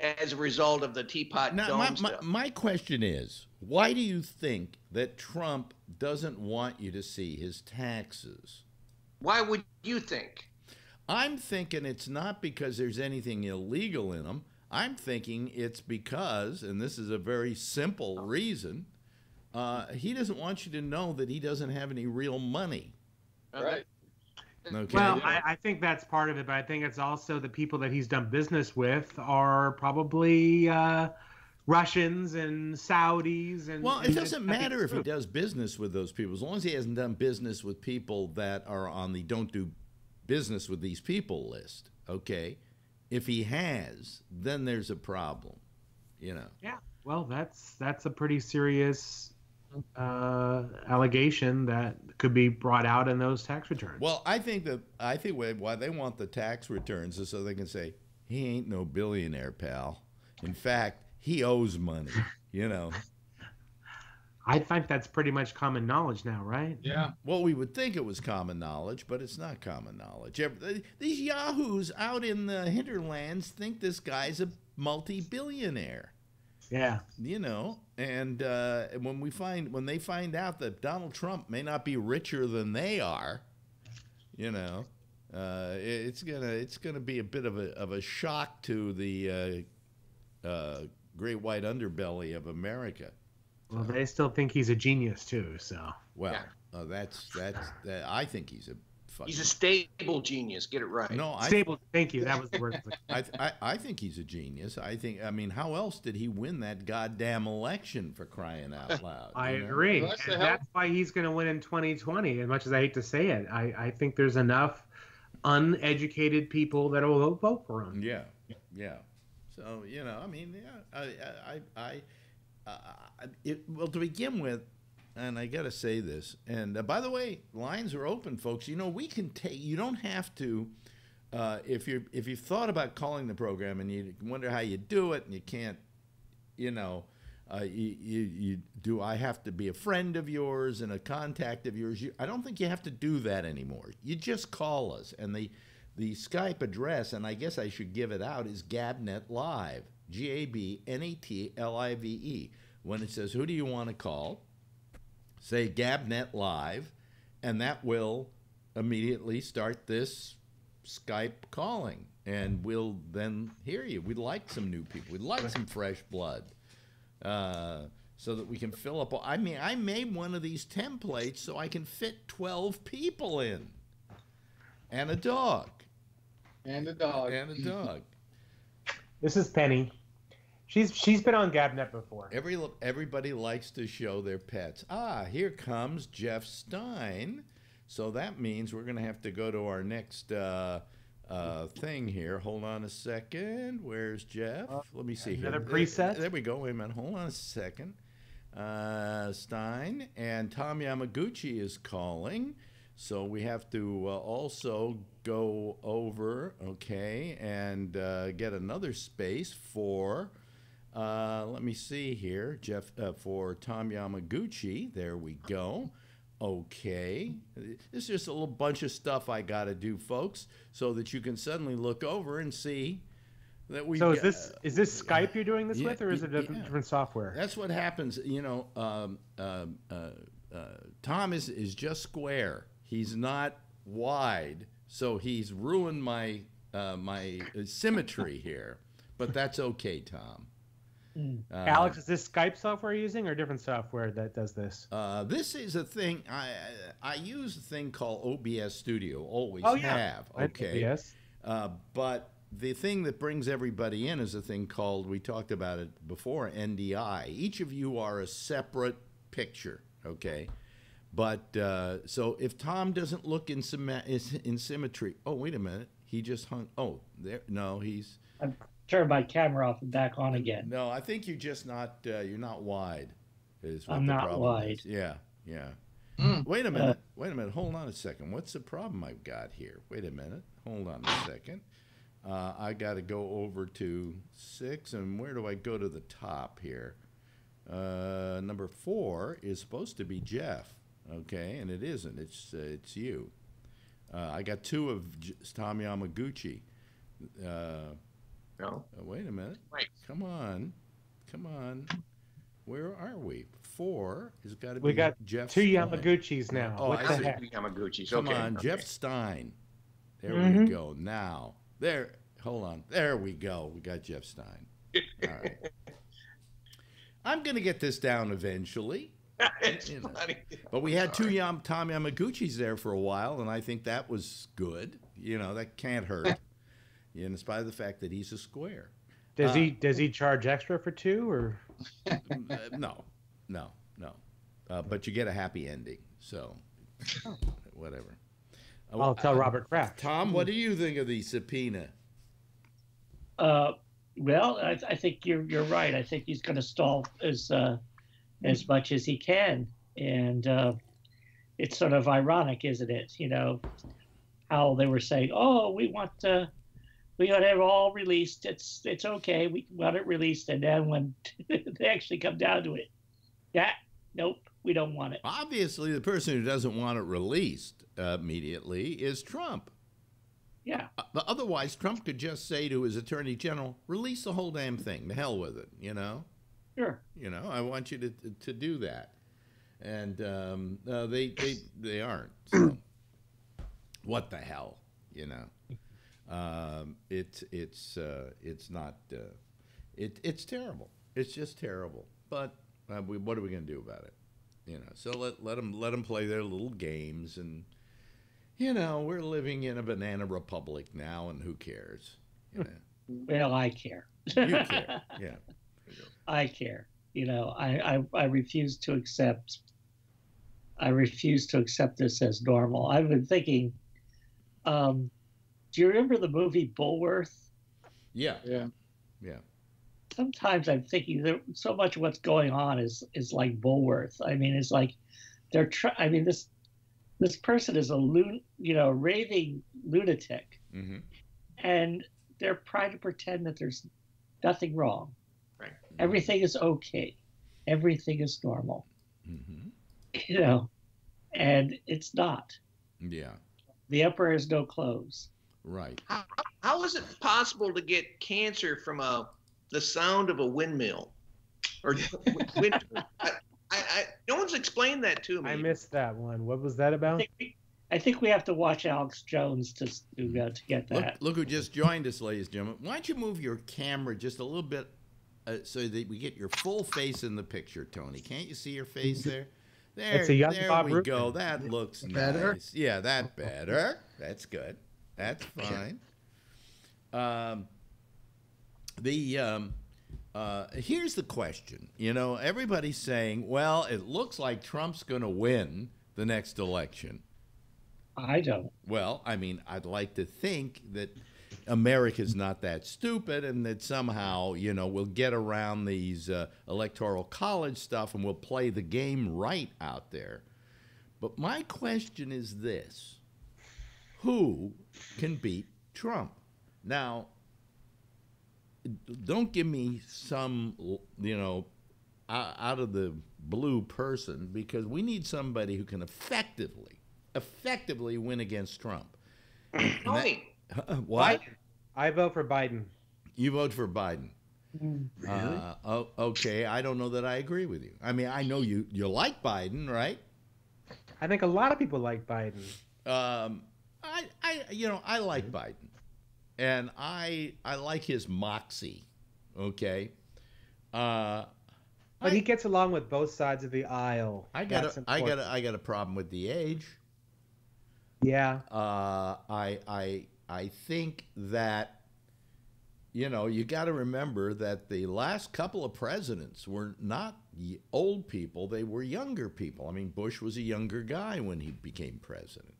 as a result of the Teapot Dome stuff. My question is, why do you think that Trump doesn't want you to see his taxes? Why would you think? I'm thinking it's not because there's anything illegal in them. I'm thinking it's because, and this is a very simple reason, he doesn't want you to know that he doesn't have any real money. Right. Okay. Well, I think that's part of it, but I think it's also the people that he's done business with are probably Russians and Saudis. It doesn't matter if he does business with those people, as long as he hasn't done business with people that are on the don't do business with these people list. Okay, if he has, then there's a problem. You know. Yeah. Well, that's a pretty serious allegation that could be brought out in those tax returns. Well, I think why they want the tax returns is so they can say he ain't no billionaire, pal. In fact, he owes money. You know. I think that's pretty much common knowledge now, right? Yeah. Well, we would think it was common knowledge, but it's not common knowledge. These yahoos out in the hinterlands think this guy's a multi-billionaire. Yeah. You know, and when they find out that Donald Trump may not be richer than they are, you know, it's gonna be a bit of a shock to the great white underbelly of America. Well, they still think he's a genius too. So. Well, that's I think he's a. He's a stable genius. Get it right. No, stable. Thank you. That was the word. I think he's a genius. I mean, how else did he win that goddamn election, for crying out loud? I agree. Well, and that's why he's going to win in 2020. As much as I hate to say it, I think there's enough uneducated people that will vote for him. Yeah, yeah. So you know, I mean, yeah, well, to begin with. And I got to say this. And by the way, lines are open, folks. You know, we can take. You don't have to. If you've thought about calling the program and you wonder how you do it, and you can't, you know, you do. I have to be a friend of yours and a contact of yours. I don't think you have to do that anymore. You just call us, and the Skype address, and I guess I should give it out, is Gabnet Live. GABNETLIVE. When it says, "Who do you want to call?" Say Gabnet Live, and that will immediately start this Skype calling, and we'll then hear you. We'd like some new people. We'd like some fresh blood, so that we can fill up. I mean, I made one of these templates so I can fit 12 people in, and a dog. And a dog. And a dog. This is Penny. She's been on Gabnet before. Everybody likes to show their pets. Ah, here comes Jeff Stein. So that means we're going to have to go to our next thing here. Hold on a second. Where's Jeff? Let me see. Another here. preset? There we go. Wait a minute. Hold on a second. Stein. And Tom Yamaguchi is calling. So we have to also go over, okay, and get another space for... let me see here, Jeff, for Tom Yamaguchi. There we go. Okay. This is just a little bunch of stuff I got to do, folks, so that you can suddenly look over and see that we. So is this Skype you're doing this with, or is it a different software? That's what happens. You know, Tom is just square. He's not wide, so he's ruined my my symmetry here. But that's okay, Tom. Alex, is this Skype software you're using or a different software that does this? This is a thing. I use a thing called OBS Studio. Always have. Okay. Yes. But the thing that brings everybody in is a thing called, we talked about it before, NDI. Each of you are a separate picture. Okay. But so if Tom doesn't look in symmetry, oh, wait a minute. He just hung. Oh, there. No, he's. Turn my camera off and back on again. No, I think you're just not. You're not wide. Is what I'm the not problem wide. is. Yeah, yeah. Wait a minute. Wait a minute. Hold on a second. What's the problem I've got here? Wait a minute. Hold on a second. I got to go over to 6, and where do I go to the top here? Number 4 is supposed to be Jeff. Okay, and it isn't. It's you. I got 2 of Tom Yamaguchi. No. Wait a minute. Wait. Come on. Where are we? 4 has got to be. We got Jeff 2 Stein. Yamaguchis now. Oh, what I the see. heck? Yamaguchis. Come Okay. on, okay. Jeff Stein. There we go. Now, there. Hold on. There we go. We got Jeff Stein. All right. I'm going to get this down eventually. It's funny. But we had 2 Tom Yamaguchis there for a while, and I think that was good. You know, that can't hurt. In spite of the fact that he's a square. Does he charge extra for 2 or? No. But you get a happy ending, so whatever. I'll tell Robert Kraft. Tom, what do you think of the subpoena? Well, I think you're right. I think he's going to stall as much as he can, and it's sort of ironic, isn't it? You know, how they were saying, "Oh, we want to have it all released. It's okay. We want it released," and then when they actually come down to it, nope, we don't want it. Obviously, the person who doesn't want it released immediately is Trump. Yeah. But otherwise, Trump could just say to his attorney general, release the whole damn thing. The hell with it, you know? Sure. You know, I want you to do that. And they aren't. So. What the hell, you know? It's not. It's terrible. It's just terrible. But what are we going to do about it? You know. So let them play their little games, and you know, we're living in a banana republic now, and who cares? You know. Well, I care. You care, yeah. I care. You know, I refuse to accept. I refuse to accept this as normal. I've been thinking. Do you remember the movie Bulworth? Yeah. Sometimes I'm thinking that so much of what's going on is like Bulworth. I mean, it's like they're I mean, this person is a raving lunatic, and they're trying to pretend that there's nothing wrong. Right. Everything is okay. Everything is normal. You know, and it's not. Yeah. The emperor has no clothes. Right. How is it possible to get cancer from the sound of a windmill? Or wind? No one's explained that to me. I missed that one. What was that about? I think we have to watch Alex Jones to get that. Look who just joined us, ladies and gentlemen. Why don't you move your camera just a little bit so that we get your full face in the picture, Tony? Can't you see your face there? There we go. That looks better. Nice. Yeah, that better. That's good. That's fine. Here's the question. You know, everybody's saying, well, it looks like Trump's going to win the next election. I don't. Well, I mean, I'd like to think that America's not that stupid and that somehow, you know, we'll get around these electoral college stuff and we'll play the game right out there. But my question is this. Who can beat Trump? Now, don't give me some, you know, out of the blue person, because we need somebody who can effectively win against Trump. What? I vote for Biden. You vote for Biden. Really? Okay, I don't know that I agree with you. I mean, I know you like Biden, right? I think a lot of people like Biden. I like Biden, and I like his moxie. Okay. But he gets along with both sides of the aisle. I got a problem with the age. Yeah. I think that, you know, you got to remember that the last couple of presidents were not old people. They were younger people. I mean, Bush was a younger guy when he became president.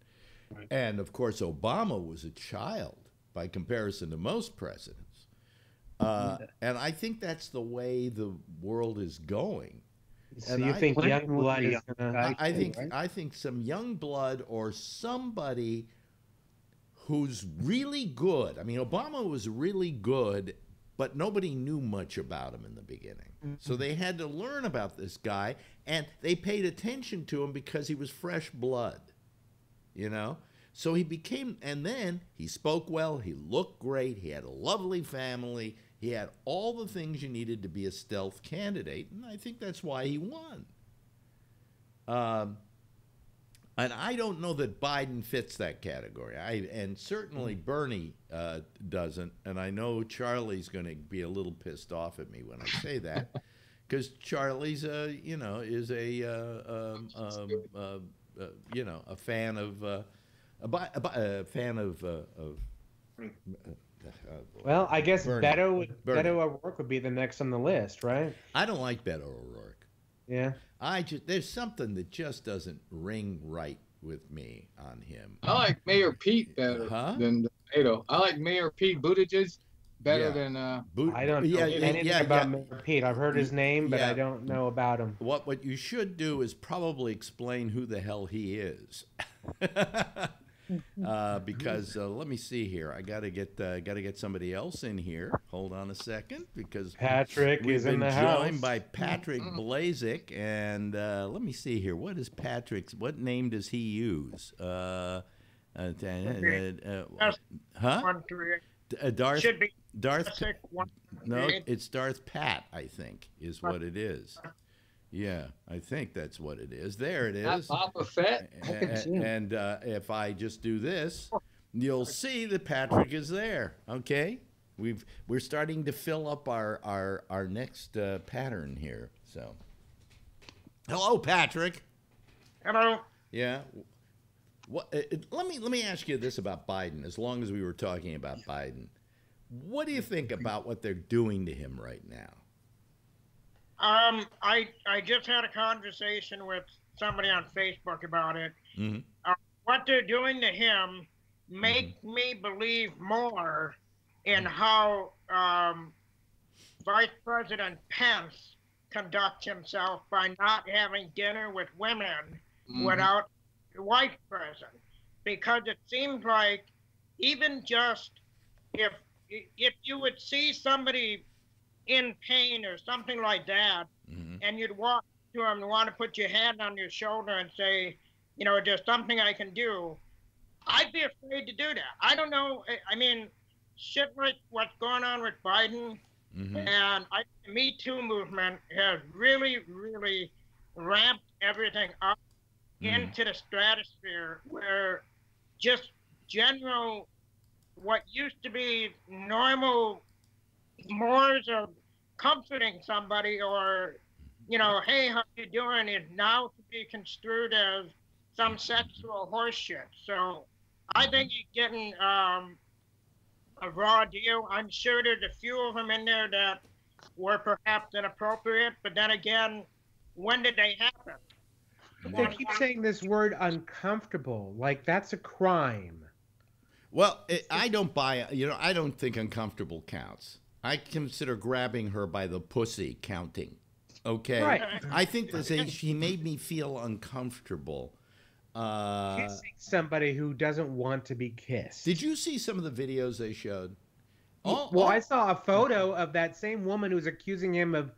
Right. And, of course, Obama was a child by comparison to most presidents. And I think that's the way the world is going. So you think young blood is going to... I think some young blood or somebody who's really good. I mean, Obama was really good, but nobody knew much about him in the beginning. Mm-hmm. So they had to learn about this guy, and they paid attention to him because he was fresh blood, you know? So he became, and then he spoke well, he looked great, he had a lovely family, he had all the things you needed to be a stealth candidate, and I think that's why he won. And I don't know that Biden fits that category. And certainly Bernie doesn't. And I know Charlie's going to be a little pissed off at me when I say that, because Charlie's, is a fan of Well, I guess Bernie. Beto O'Rourke would be the next on the list, right? I don't like Beto O'Rourke. Yeah. There's something that just doesn't ring right with me on him. I like Mayor Pete better than Beto. I like Mayor Pete Buttigieg better than. I don't know anything about Mayor Pete. I've heard his name, but I don't know about him. What you should do is probably explain who the hell he is. because let me see here. I gotta get somebody else in here. Hold on a second, because Patrick is in the house. Joined by Patrick Blazik, and let me see here. What name does he use? Darth. Should be Darth. No, it's Darth Pat, I think, is what it is. Yeah, I think that's what it is. There it is. Boba Fett. And if I just do this, you'll see that Patrick is there. Okay, we're starting to fill up our next pattern here. So, hello, Patrick. Hello. Yeah. Let me ask you this about Biden. As long as we were talking about Biden, what do you think about what they're doing to him right now? I just had a conversation with somebody on Facebook about it. Mm-hmm. What they're doing to him make me believe more in how Vice President Pence conducts himself by not having dinner with women without the vice president. Because it seems like even just if you would see somebody in pain or something like that, and you'd walk to him and want to put your hand on your shoulder and say, you know, there's something I can do, I'd be afraid to do that. I don't know. I mean, shit like what's going on with Biden, and the Me Too movement has really, really ramped everything up into the stratosphere, where just general, what used to be normal mores of comforting somebody or, you know, hey, how you doing, is now to be construed as some sexual horseshit. So I think you're getting a raw deal. I'm sure there's a few of them in there that were perhaps inappropriate, but then again, when did they happen? They keep saying this word uncomfortable, like that's a crime. Well, I don't buy, I don't think uncomfortable counts. I consider grabbing her by the pussy counting. Okay? Right. I think she made me feel uncomfortable. Kissing somebody who doesn't want to be kissed. Did you see some of the videos they showed? I saw a photo of that same woman who's accusing him of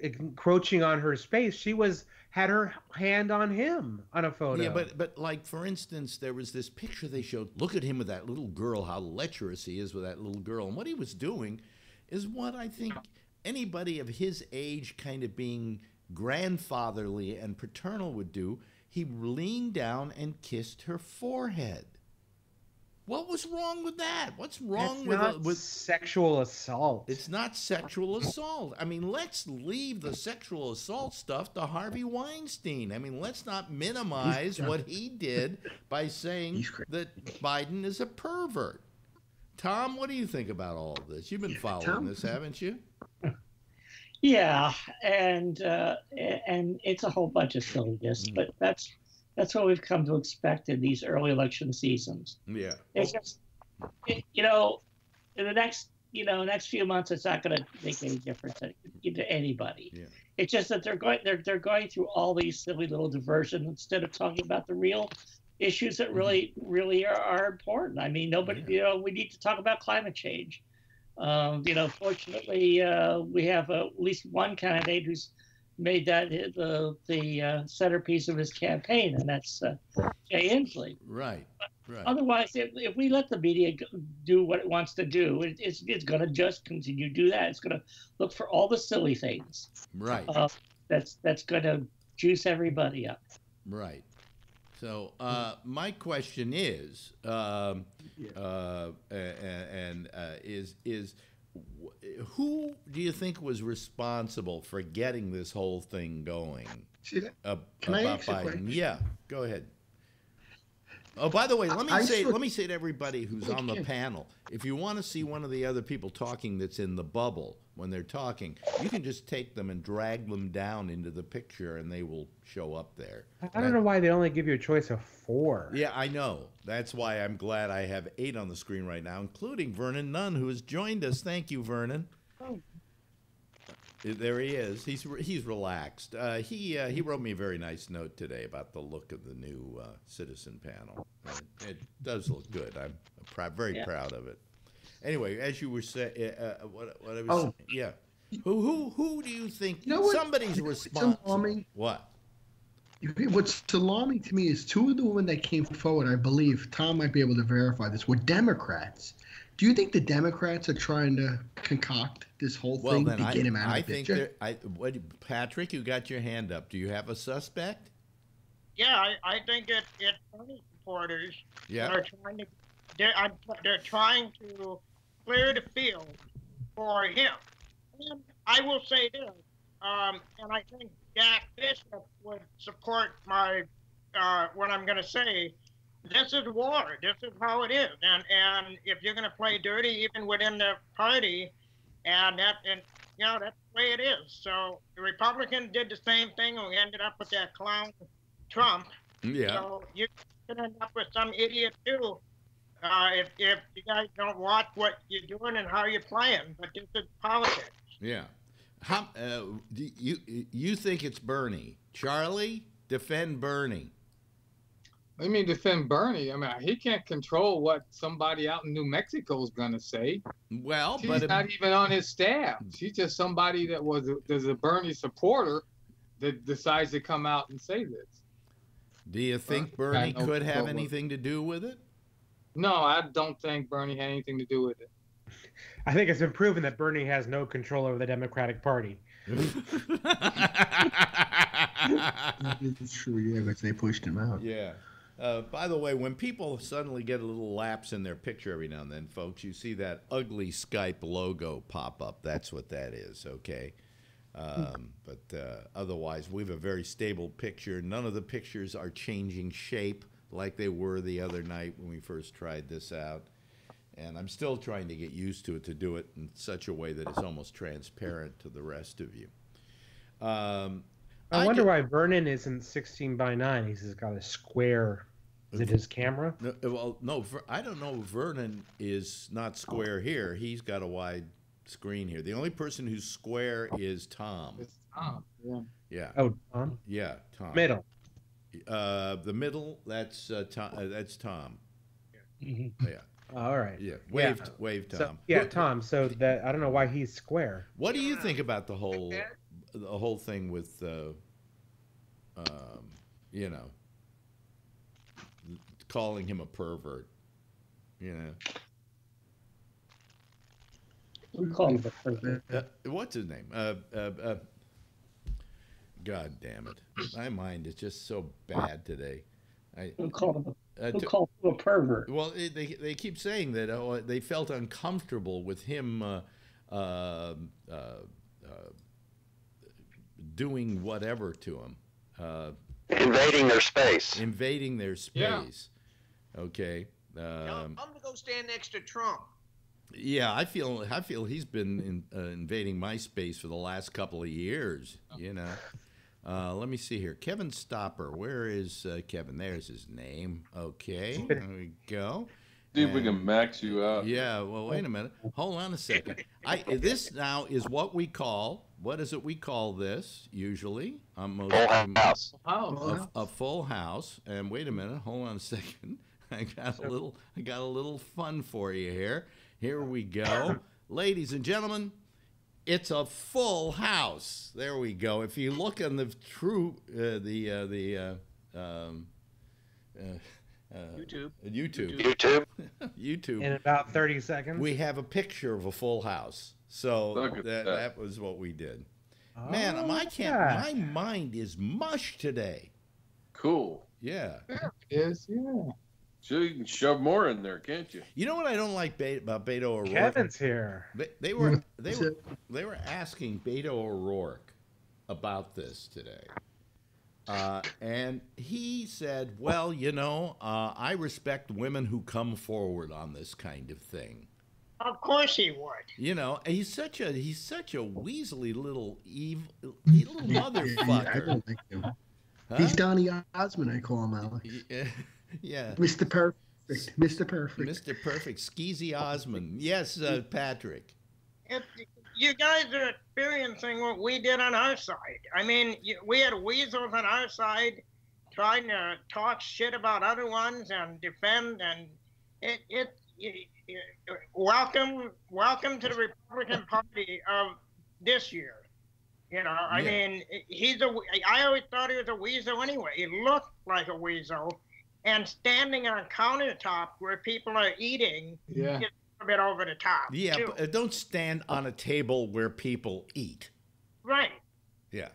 encroaching on her space. She had her hand on him on a photo. Yeah, but like, for instance, there was this picture they showed. Look at him with that little girl, how lecherous he is with that little girl. And what he was doing is what I think anybody of his age kind of being grandfatherly and paternal would do. He leaned down and kissed her forehead. What was wrong with that? What's wrong with sexual assault? It's not sexual assault. I mean, let's leave the sexual assault stuff to Harvey Weinstein. I mean, let's not minimize what he did by saying that Biden is a pervert. Tom, what do you think about all of this? You've been following this, haven't you? Yeah, and it's a whole bunch of silliness, but that's what we've come to expect in these early election seasons. Yeah. It's just, in the next few months, it's not going to make any difference to anybody. Yeah. It's just that they're going through all these silly little diversions instead of talking about the real issues that really are important. I mean, we need to talk about climate change. Fortunately, we have at least one candidate who's made that the centerpiece of his campaign, and that's Jay Inslee. Right. Otherwise, if we let the media do what it wants to do, it's going to just continue to do that. It's going to look for all the silly things. Right. That's going to juice everybody up. Right. So my question is, who do you think was responsible for getting this whole thing going? About Biden? Yeah, go ahead. Oh, by the way, let me say to everybody who's on the panel, if you want to see one of the other people talking that's in the bubble when they're talking, you can just take them and drag them down into the picture, and they will show up there. I don't know why they only give you a choice of 4. Yeah, I know. That's why I'm glad I have 8 on the screen right now, including Vernon Nunn, who has joined us. Thank you, Vernon. There he is. He's relaxed. He wrote me a very nice note today about the look of the new citizen panel. It does look good. I'm very proud of it. Anyway, as you were saying, what I was saying, yeah. Who do you think? Somebody's responsible. What? What's alarming to me is two of the women that came forward, I believe, Tom might be able to verify this, were Democrats. Do you think the Democrats are trying to concoct this whole thing to get him out of the picture? Patrick, you got your hand up. Do you have a suspect? Yeah, I think it's Bernie supporters that are they're trying to clear the field for him. And I will say this, and I think Jack Bishop would support my what I'm going to say. This is war. This is how it is. And if you're going to play dirty, even within the party, that's the way it is. So the Republicans did the same thing, and we ended up with that clown Trump. Yeah. So you're going to end up with some idiot too. If you guys don't watch what you're doing and how you're playing, but this is politics. Yeah. How do you think it's Bernie? Charlie, defend Bernie. I mean, defend Bernie. I mean, he can't control what somebody out in New Mexico is going to say. Well, she's not even on his staff. She's just somebody that there's a Bernie supporter that decides to come out and say this. Do you think Bernie could have anything to do with it? No, I don't think Bernie had anything to do with it. I think it's been proven that Bernie has no control over the Democratic Party. It's true, yeah, but they pushed him out. Yeah. By the way, when people suddenly get a little lapse in their picture every now and then, folks, you see that ugly Skype logo pop up. That's what that is, okay? But otherwise, we have a very stable picture. None of the pictures are changing shape like they were the other night when we first tried this out. And I'm still trying to get used to it, to do it in such a way that it's almost transparent to the rest of you. I wonder why Vernon isn't 16 by 9. He's just got a square. Is it his camera? No, I don't know. Vernon is not square here. He's got a wide screen here. The only person who's square is Tom. It's Tom. Yeah. Yeah. Oh, Tom. Yeah, Tom. Middle. The middle. That's Tom. That's Tom. Mm-hmm. Yeah. All right. Yeah. Wave, Tom. So, yeah, Tom. So that I don't know why he's square. What do you think about the whole thing with calling him a pervert? We call him a pervert. What's his name? God damn it! My mind is just so bad today. Who called him a pervert? Well, they keep saying that they felt uncomfortable with him doing whatever to him. Invading their space. Invading their space. Yeah. Okay. I'm gonna go stand next to Trump. Yeah, I feel he's been invading my space for the last couple of years. Let me see here. Kevin Stopper. Where is Kevin? There's his name. Okay, there we go. See if we can max you out. Yeah, well, wait a minute. Hold on a second. This now is what we call, what is it we call this usually? Full house. A full house. And wait a minute. Hold on a second. I got a little fun for you here. Here we go. Ladies and gentlemen, it's a full house. There we go. If you look on the YouTube. In about 30 seconds. We have a picture of a full house. So that was what we did. Oh, Man, my mind is mush today. Cool. Yeah. There it is, yeah. So you can shove more in there, can't you? You know what I don't like about Beto O'Rourke? Kevin's here. They were asking Beto O'Rourke about this today. And he said, well, I respect women who come forward on this kind of thing. Of course he would. He's such a weaselly little little motherfucker. I don't like him. Huh? He's Donny Osmond, I call him, Alex. Yeah. Mr. Perfect. Mr. Perfect. Mr. Perfect. Skeezy Osmond. Yes, Patrick. you guys are experiencing what we did on our side. I mean, we had weasels on our side trying to talk shit about other ones and defend, and welcome to the Republican Party of this year. You know, I mean, I always thought he was a weasel anyway. He looked like a weasel, and standing on countertop where people are eating is a bit over the top. Yeah, too. but don't stand on a table where people eat. Right. Yeah.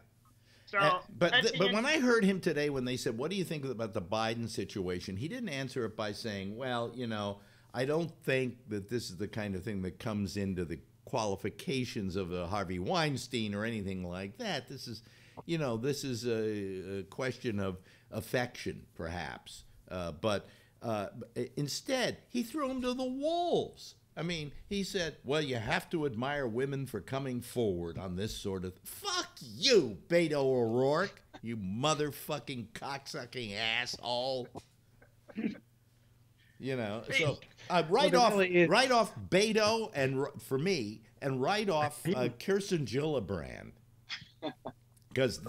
So, but when I heard him today, when they said, "What do you think about the Biden situation?" he didn't answer it by saying, "Well, you know, I don't think that this is the kind of thing that comes into the qualifications of a Harvey Weinstein or anything like that. This is, you know, this is a question of affection, perhaps." But instead, he threw him to the wolves. I mean, he said, "Well, you have to admire women for coming forward on this sort of..." Fuck you, Beto O'Rourke, you motherfucking cocksucking asshole. You know, so right off Beto, and for me, and right off Kirsten Gillibrand. Because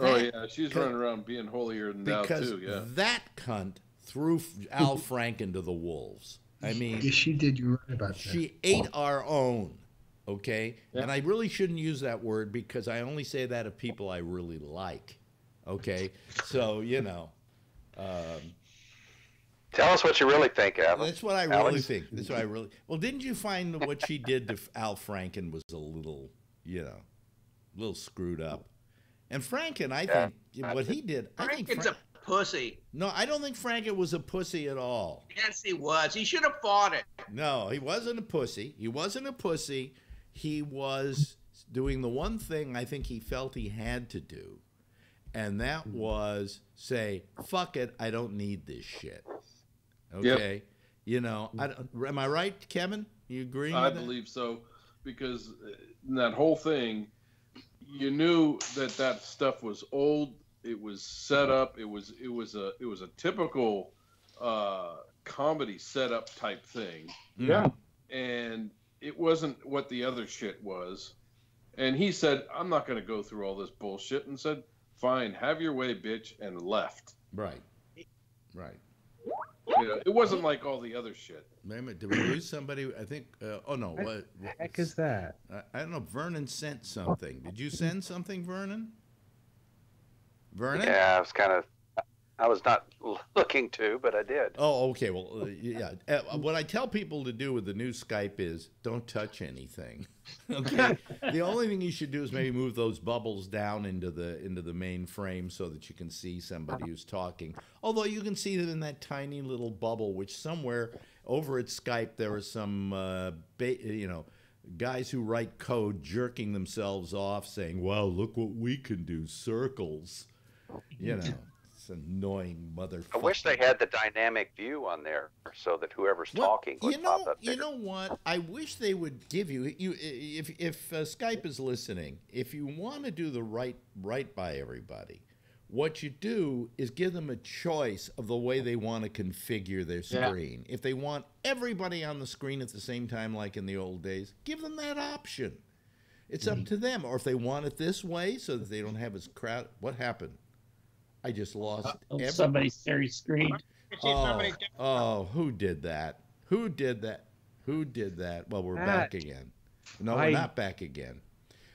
she's running around being holier than thou too. Yeah, that cunt threw Al Franken to the wolves. I mean, yes, she did. You're right about that. She ate our own. Okay, and I really shouldn't use that word because I only say that of people I really like. Okay, so you know. Tell us what you really think, Alan. That's what I really think. That's what I really. Well, didn't you find that what she did to Al Franken was a little, you know, a little screwed up? And Franken, I think what he did. Franken's a pussy. No, I don't think Franken was a pussy at all. Yes, he was. He should have fought it. No, he wasn't a pussy. He wasn't a pussy. He was doing the one thing I think he felt he had to do, and that was say, "Fuck it, I don't need this shit." Okay, yep. You know, am I right, Kevin? You agree? I believe so, because in that whole thing, you knew that stuff was old. It was set up. It was a typical comedy setup type thing. Yeah, and it wasn't what the other shit was. And he said, "I'm not going to go through all this bullshit," and said, "Fine, have your way, bitch," and left. Right. Right. You know, it wasn't like all the other shit. Wait a minute, did we lose somebody? I think. Oh no, what the heck is that? I don't know. Vernon sent something. Did you send something, Vernon? Vernon? Yeah, I was not looking to, but I did. Oh, okay. Well, yeah. What I tell people to do with the new Skype is don't touch anything. Okay. The only thing you should do is maybe move those bubbles down into the main frame so that you can see somebody who's talking. Although you can see that in that tiny little bubble, which somewhere over at Skype there are some, guys who write code jerking themselves off, saying, "Wow, look what we can do, circles." You know. Annoying motherfucker. I wish they had the dynamic view on there so that whoever's talking would pop up bigger. You know what? I wish they would give you if Skype is listening, if you want to do the right by everybody, what you do is give them a choice of the way they want to configure their screen. If they want everybody on the screen at the same time like in the old days, give them that option. It's up to them. Or if they want it this way so that they don't have as crowd. What happened? I just lost somebody's series screen. Oh, who did that? Who did that? Well, we're back again. No, we're not back again.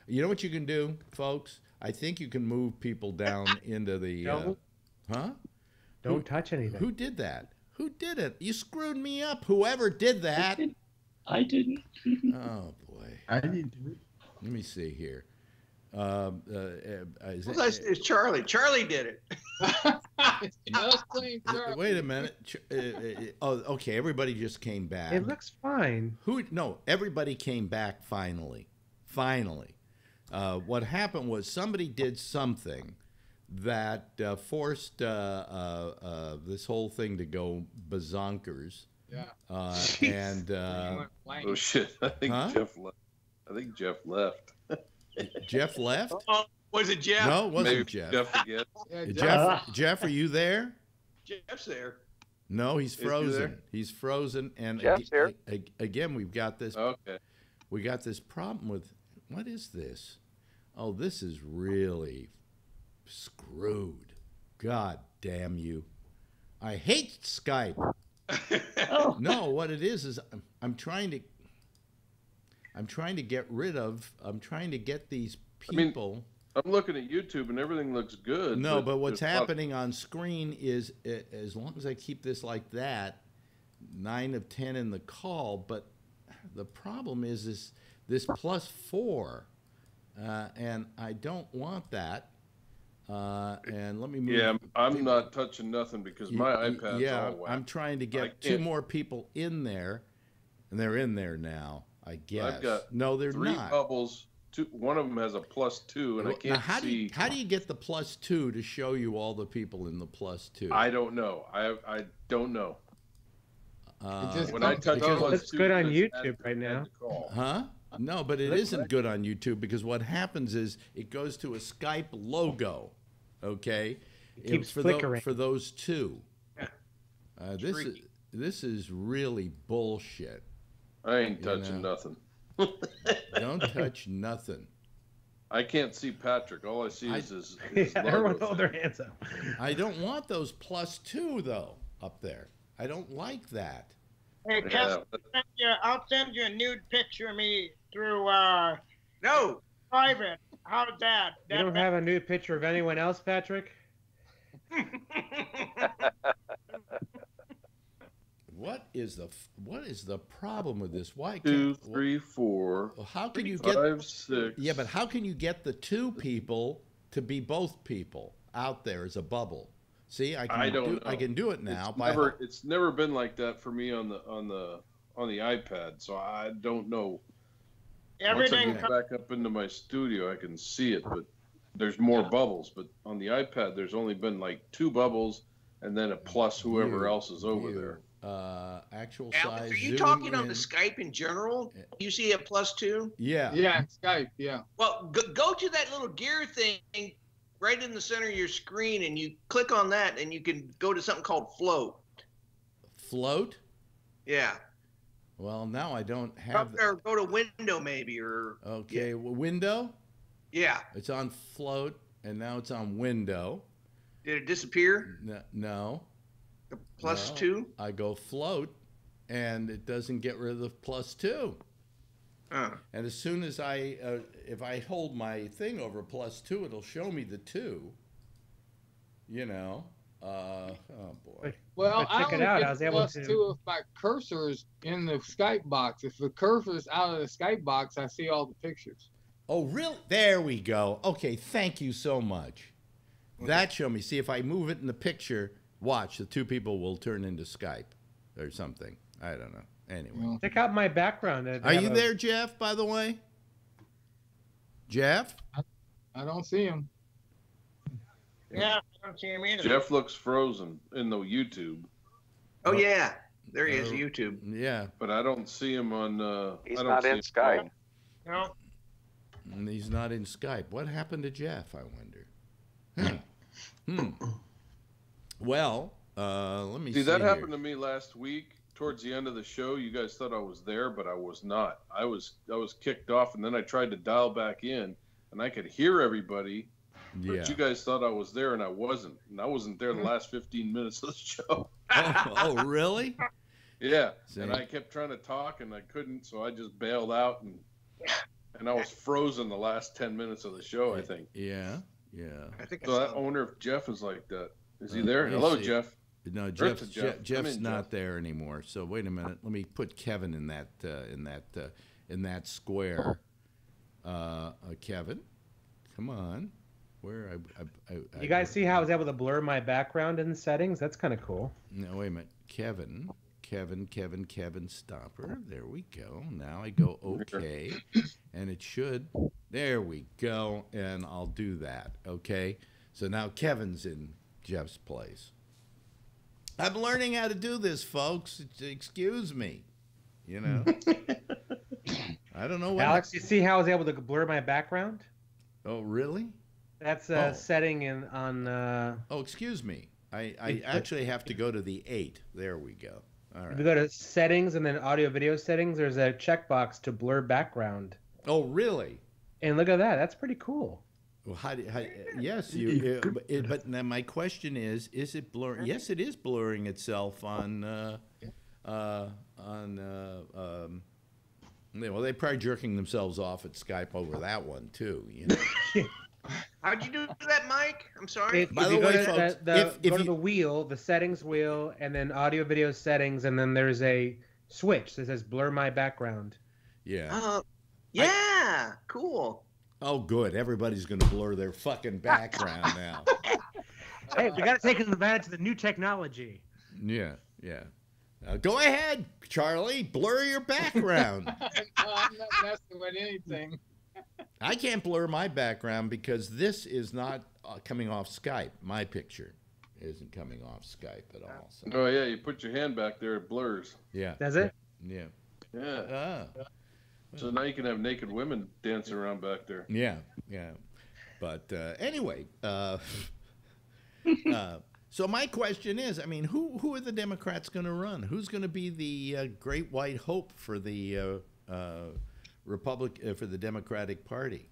You know what you can do, folks? I think you can move people down into the... Don't touch anything. Who did that? Who did it? You screwed me up. Whoever did that. I didn't. Oh, boy. I didn't do it. Let me see here. It's Charlie. Charlie did it. Wait a minute. Okay. Everybody just came back. It looks fine. No, everybody came back finally. Finally. What happened was somebody did something that forced this whole thing to go bazonkers. Yeah. Oh shit! I think Jeff left. Jeff left? Was it Jeff? No, it wasn't Maybe Jeff. Jeff again. Jeff, are you there? Jeff's there. No, he's frozen. He's frozen, and Jeff's here. again, we've got this. Okay. We got this problem with. What is this? Oh, this is really screwed. God damn you. I hate Skype. Oh. No, what it is I'm trying to get rid of, I'm trying to get these people. I'm looking at YouTube and everything looks good. No, but what's happening on screen is, as long as I keep this like that, 9 of 10 in the call, but the problem is this +4, and I don't want that. And let me move. Yeah, I'm not touching nothing because my iPad's all whacked. I'm trying to get 2 more people in there, and they're in there now, I guess. I've got no, they're 3 not. bubbles. One of them has a +2, and I can't see. How do you get the +2 to show you all the people in the +2? I don't know. I don't know. When I touch it's good on YouTube right now. Huh? No, but it isn't good on YouTube because what happens is it goes to a Skype logo, okay? It keeps for flickering. For those 2. This is really bullshit. I ain't touching nothing. Don't touch nothing. I can't see Patrick. All I see is his everyone logo hold their hands up. I don't want those +2 though up there. I don't like that. Hey, Kevin, I'll send you a nude picture of me through no private. How's that? You don't have a nude picture of anyone else, Patrick? What is the problem with this? Why 2, 3, 4. How can you 5, 6. Yeah, but how can you get the 2 people to be both people out there as a bubble? See, I can do it now. It's never been like that for me on the iPad, so I don't know. Once I get back up into my studio, I can see it, but there's more bubbles. But on the iPad, there's only been like 2 bubbles, and then a plus whoever else is over there. Actual Alex, size. are you talking on the Skype in general? You see a +2? Yeah. Yeah, Skype. Yeah. Well, go to that little gear thing right in the center of your screen, and you click on that, and you can go to something called Float. Float? Yeah. Well, now I don't have that. Or go to Window maybe, or okay, Window. Yeah. It's on Float, and now it's on Window. Did it disappear? No. The +2. I go Float, and it doesn't get rid of the +2. And as soon as if I hold my thing over +2, it'll show me the 2. You know. Oh boy. Well, I check it only out. get I was able to. +2 if my cursor's in the Skype box. If the cursor's out of the Skype box, I see all the pictures. Oh, really? There we go. Okay, thank you so much. That showed me. See, if I move it in the picture, watch, the 2 people will turn into Skype or something. I don't know. Anyway. Check out my background. Are you there, Jeff, by the way? Jeff? I don't see him. Yeah, I don't see him either. Jeff looks frozen in the YouTube. Oh, yeah. There he is, YouTube. Yeah. But I don't see him on... He's not in Skype. No. And he's not in Skype. What happened to Jeff, I wonder? Well, let me see. That happened to me last week. Towards the end of the show, you guys thought I was there, but I was not. I was kicked off, and then I tried to dial back in, and I could hear everybody, but you guys thought I was there, and I wasn't. And I wasn't there the last 15 minutes of the show. Oh, really? Yeah. And I kept trying to talk, and I couldn't, so I just bailed out, and I was frozen the last 10 minutes of the show, I think. Yeah. I think so. That owner of Jeff is like that. Is he there? Hello, Jeff. No, Jeff's not there anymore. So wait a minute. Let me put Kevin in that square. Kevin, come on. Where you guys see how I was able to blur my background in the settings? That's kind of cool. No, wait a minute. Kevin, stopper. There we go. Now I go okay, and it should. There we go, and I'll do that. Okay. So now Kevin's in Jeff's place. I'm learning how to do this, folks. Excuse me. You know. I don't know what. Alex, you see how I was able to blur my background? Oh, really? That's a setting on. Oh, excuse me. I actually have to go to the 8. There we go. All right. If you go to settings and then audio video settings, there's a checkbox to blur background. Oh, really? And look at that. That's pretty cool. Well, yes, but now my question is it blurring? Yes, it is blurring itself on. Well, they're probably jerking themselves off at Skype over that one too. You know. How'd you do that, Mike? I'm sorry. By the way, folks, go to the wheel, the settings wheel, and then audio video settings, and then there's a switch that says blur my background. Yeah. Yeah. Cool. Oh, good. Everybody's going to blur their fucking background now. Hey, we got to take advantage of the new technology. Yeah. Go ahead, Charlie. Blur your background. I'm not messing with anything. I can't blur my background because this is not coming off Skype. My picture isn't coming off Skype at all. So. Oh, yeah. You put your hand back there, it blurs. Yeah. Does it? Yeah. Yeah. So now you can have naked women dancing around back there. Yeah. But anyway, so my question is, I mean, who are the Democrats going to run? Who's going to be the great white hope for the for the Democratic Party?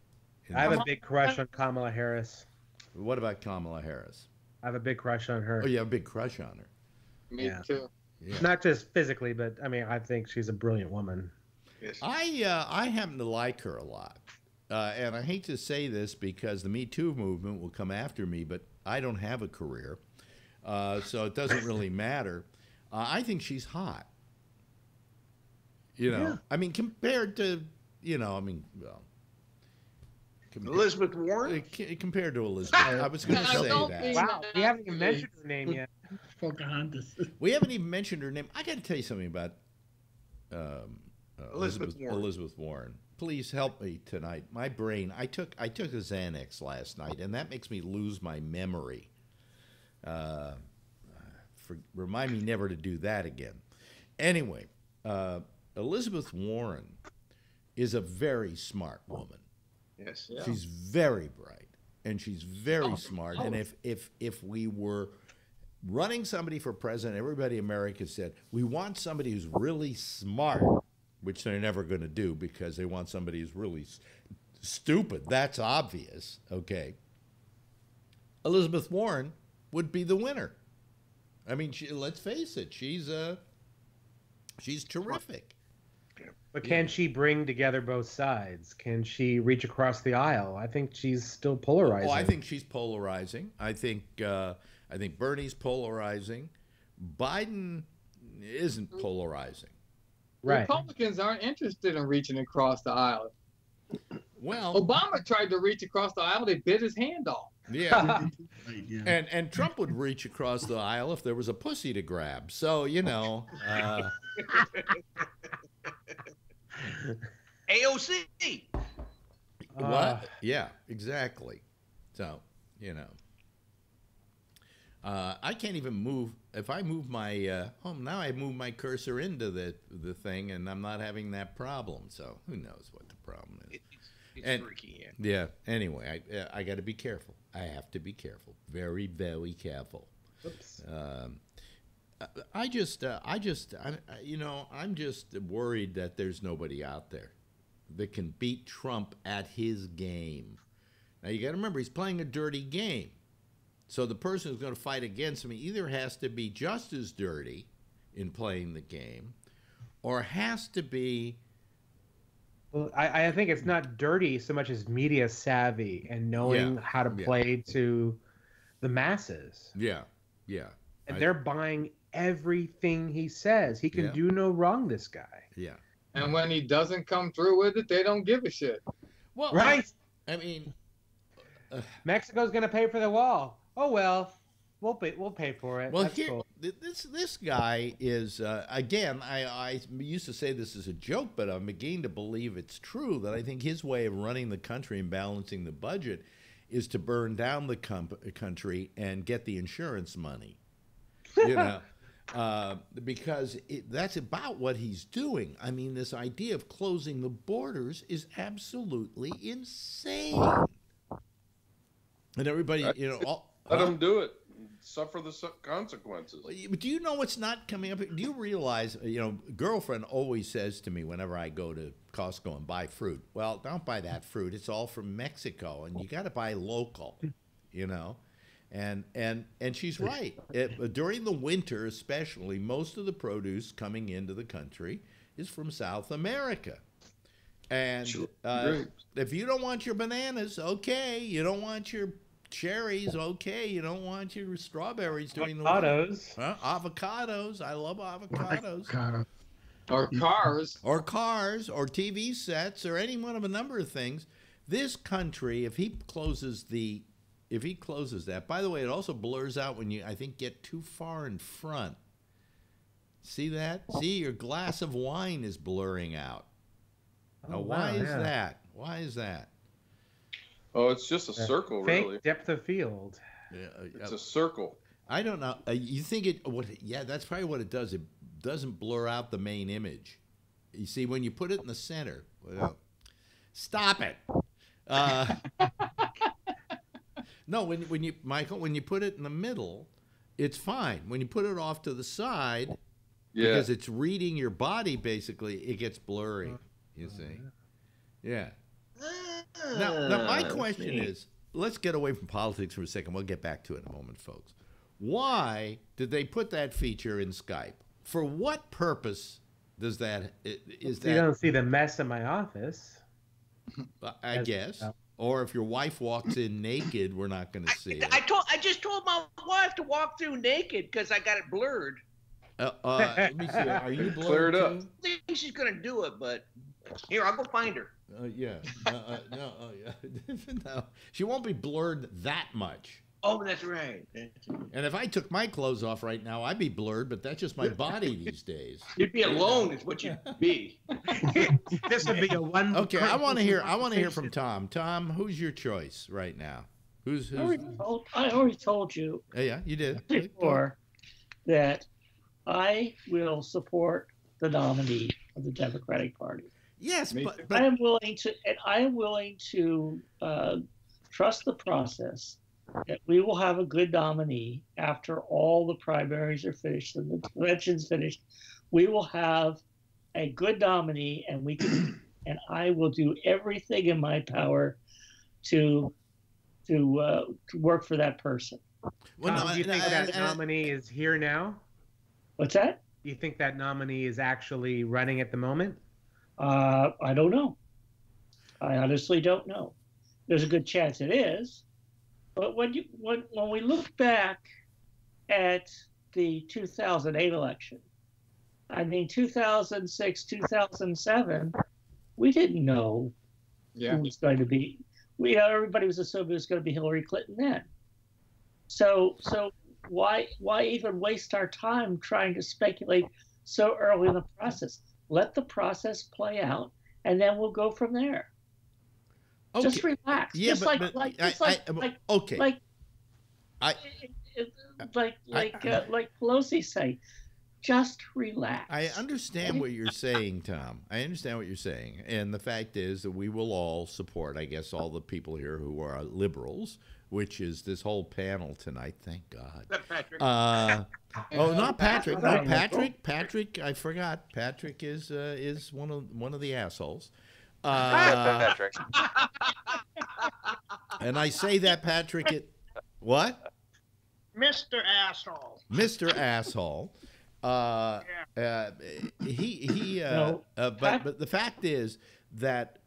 I have a big crush on Kamala Harris. What about Kamala Harris? I have a big crush on her. Oh, you have a big crush on her. Me too. Yeah. Not just physically, but I mean, I think she's a brilliant woman. Yes. I happen to like her a lot, and I hate to say this because the Me Too movement will come after me, but I don't have a career, so it doesn't really matter. I think she's hot. You know, yeah. I mean, compared to, Elizabeth Warren? Compared to Elizabeth. I was going to say that. Wow, we haven't even mentioned her name yet. Pocahontas. We haven't even mentioned her name. I got to tell you something about Elizabeth Warren. Please help me tonight. My brain. I took a Xanax last night, and that makes me lose my memory. Remind me never to do that again. Anyway, Elizabeth Warren is a very smart woman. Yes, yeah. She's very bright, and she's very smart. And if we were running somebody for president, everybody in America said, we want somebody who's really smart, which they're never going to do because they want somebody who's really stupid. That's obvious, okay? Elizabeth Warren would be the winner. I mean, let's face it, she's terrific. But can she bring together both sides? Can she reach across the aisle? I think she's still polarizing. Oh, I think she's polarizing. I think Bernie's polarizing. Biden isn't polarizing. Right. Republicans aren't interested in reaching across the aisle. Well, Obama tried to reach across the aisle. They bit his hand off. Yeah. And Trump would reach across the aisle if there was a pussy to grab. So, AOC. What? Yeah, exactly. So, I can't even move. If I move my now I move my cursor into the thing, and I'm not having that problem. So who knows what the problem is? It's tricky. Yeah. Anyway, I got to be careful. I have to be careful. Very, very careful. Oops. I'm just worried that there's nobody out there that can beat Trump at his game. Now you got to remember, he's playing a dirty game. So the person who's going to fight against him either has to be just as dirty in playing the game, or has to be. Well, I think it's not dirty so much as media savvy and knowing how to play to the masses. Yeah. And they're buying everything he says. He can do no wrong, this guy. Yeah. And when he doesn't come through with it, they don't give a shit. Well, right. I mean, Mexico's going to pay for the wall. Oh, well, we'll pay for it. Well, That's cool. This guy is, again, I used to say this as a joke, but I'm beginning to believe it's true, that I think his way of running the country and balancing the budget is to burn down the country and get the insurance money. Because that's about what he's doing. I mean, this idea of closing the borders is absolutely insane. And everybody, let him do it. and suffer the consequences. But do you know what's not coming up? Do you realize, girlfriend always says to me whenever I go to Costco and buy fruit, well, don't buy that fruit. It's all from Mexico, and you got to buy local, And she's right. During the winter, especially, most of the produce coming into the country is from South America. And if you don't want your bananas, okay. You don't want your cherries, okay. You don't want your strawberries during the winter. Avocados. I love avocados. Or cars. Or cars, or TV sets, or any one of a number of things. This country, if he closes that, by the way, it also blurs out when you, I think, get too far in front. See that? See, your glass of wine is blurring out. Now, why is that? Why is that? Oh, it's just a circle, fake really. Depth of field. Yeah, it's a circle. I don't know. You think it? Yeah, that's probably what it does. It doesn't blur out the main image. You see, when you put it in the center. Well, stop it. No, when you, Michael, when you put it in the middle, it's fine. When you put it off to the side, because it's reading your body, basically, it gets blurry. You see? Yeah. Now my question is, let's get away from politics for a second. We'll get back to it in a moment, folks. Why did they put that feature in Skype? For what purpose does that? Is that? You don't see the mess in my office. I guess. Or if your wife walks in naked, we're not going to see it. I just told my wife to walk through naked because I got it blurred. Let me see. Are you blurred? Cleared up. I think she's going to do it, but here, I'll go find her. Yeah. No, she won't be blurred that much. Oh, that's right. And if I took my clothes off right now, I'd be blurred, but that's just my body these days. You'd be alone, is what you'd be. This would be a one. Okay, I want to hear from Tom. Tom, who's your choice right now? Who's? I already told you. Yeah, you did before that I will support the nominee of the Democratic Party. Yes, but I am willing to trust the process that we will have a good nominee after all the primaries are finished and the convention's finished. We will have a good nominee, and and I will do everything in my power to work for that person. Well, do you think that nominee is here now? What's that? Do you think that nominee is actually running at the moment? I don't know. I honestly don't know. There's a good chance it is. But when we look back at the 2008 election, I mean 2006, 2007, we didn't know who was going to be. Everybody was assuming it was going to be Hillary Clinton then. So why even waste our time trying to speculate so early in the process? Let the process play out, and then we'll go from there. Okay. Just relax. Yeah, just like Pelosi say, just relax. I understand what you're saying, Tom. I understand what you're saying, and the fact is that we will all support, I guess, all the people here who are liberals, which is this whole panel tonight. Thank God. Patrick. Not Patrick. No, Patrick. Patrick. I forgot. Patrick is one of the assholes. Patrick. And I say that Patrick. What? Mr. Asshole. Mr. Asshole. But the fact is that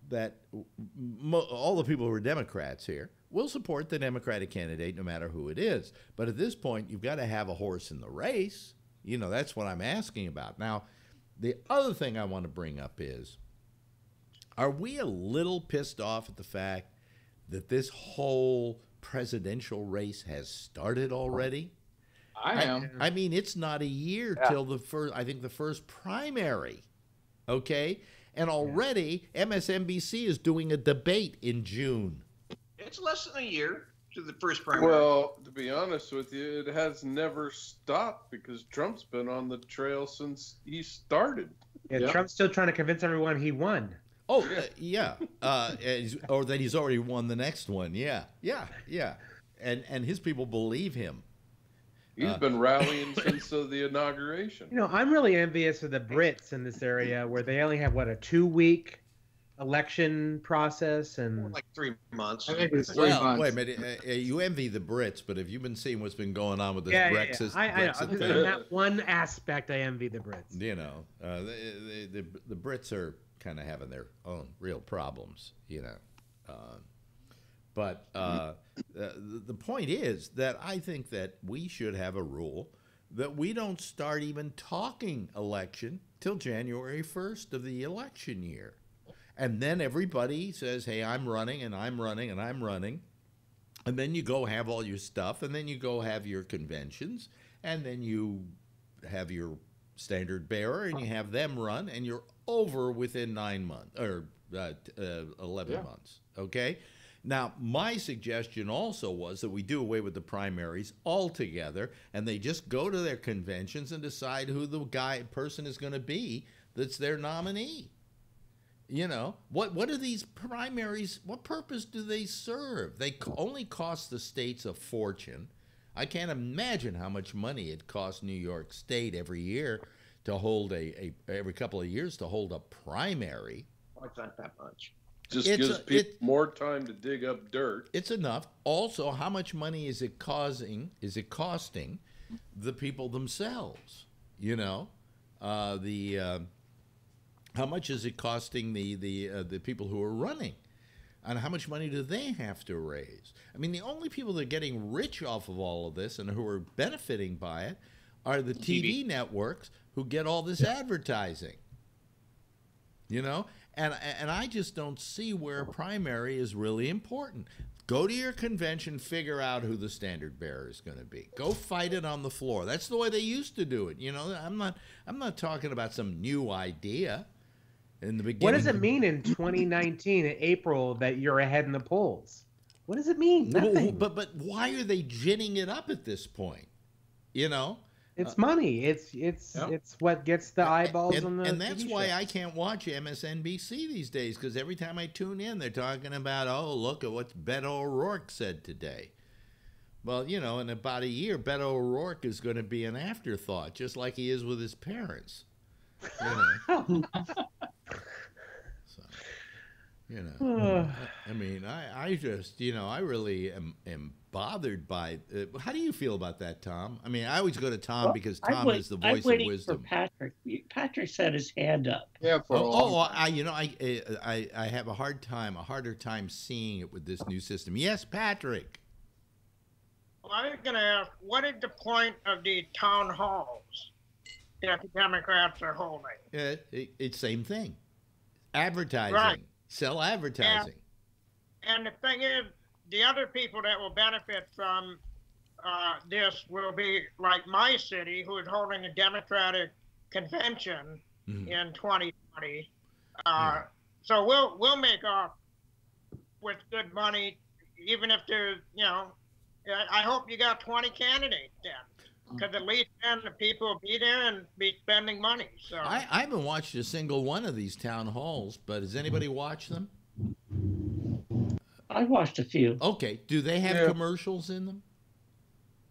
all the people who are Democrats here will support the Democratic candidate no matter who it is. But at this point, you've got to have a horse in the race. That's what I'm asking about. Now, the other thing I want to bring up is, are we a little pissed off at the fact that this whole presidential race has started already? I am. I mean, it's not a year till the first primary, okay? And already MSNBC is doing a debate in June. It's less than a year to the first primary. Well, to be honest with you, it has never stopped because Trump's been on the trail since he started. Yeah, Trump's still trying to convince everyone he won. Oh, yeah. Or that he's already won the next one. Yeah. And his people believe him. He's been rallying since the inauguration. You know, I'm really envious of the Brits in this area where they only have, what, a 2-week election process and like 3 months. I think it's 3 months. Wait a minute. You envy the Brits, but have you been seeing what's been going on with this Brexit? I know. Brexit In that one aspect, I envy the Brits. You know, the Brits are kind of having their own real problems, you know. But the point is that I think that we should have a rule that we don't start even talking election till January 1st of the election year. And then everybody says, hey, I'm running, and I'm running, and I'm running. And then you go have all your stuff, and then you go have your conventions, and then you have your standard bearer, and you have them run, and you're over within 9 months, or 11 months, okay? Now, my suggestion also was that we do away with the primaries altogether, and they just go to their conventions and decide who the person is going to be that's their nominee. You know, what are these primaries, what purpose do they serve? They only cost the states a fortune. I can't imagine how much money it costs New York State every year to hold every couple of years to hold a primary. Oh, it's not that much. Just gives people more time to dig up dirt. It's enough. Also, how much money is it costing the people themselves? You know, how much is it costing the people who are running? And how much money do they have to raise? I mean, the only people that are getting rich off of all of this and who are benefiting by it are the TV networks who get all this advertising. You know? And I just don't see where a primary is really important. Go to your convention, figure out who the standard bearer is going to be. Go fight it on the floor. That's the way they used to do it. You know, I'm not talking about some new idea. In the beginning. What does it mean in 2019 in April that you're ahead in the polls? What does it mean? Nothing. But why are they ginning it up at this point? You know, it's money. It's what gets the eyeballs on the. And that's TV why shows. I can't watch MSNBC these days, because every time I tune in, they're talking about, oh, look at what Beto O'Rourke said today. Well, you know, in about a year, Beto O'Rourke is going to be an afterthought, just like he is with his parents. You know. You know, I mean, I just, you know, I really am bothered by. How do you feel about that, Tom? I mean, I always go to Tom because Tom is the voice of wisdom. For Patrick. Patrick's had his hand up. Yeah. I have a harder time seeing it with this new system. Yes, Patrick. Well, I was going to ask, what is the point of the town halls that the Democrats are holding? It's same thing. Advertising. Right. Sell advertising. And the thing is, the other people that will benefit from this will be like my city, who is holding a Democratic convention in 2020. So we'll make off with good money, even if there's, you know, I hope you got 20 candidates then. Because at least then the people will be there and be spending money. So I haven't watched a single one of these town halls, but has anybody watched them? I watched a few. Okay. Do they have commercials in them?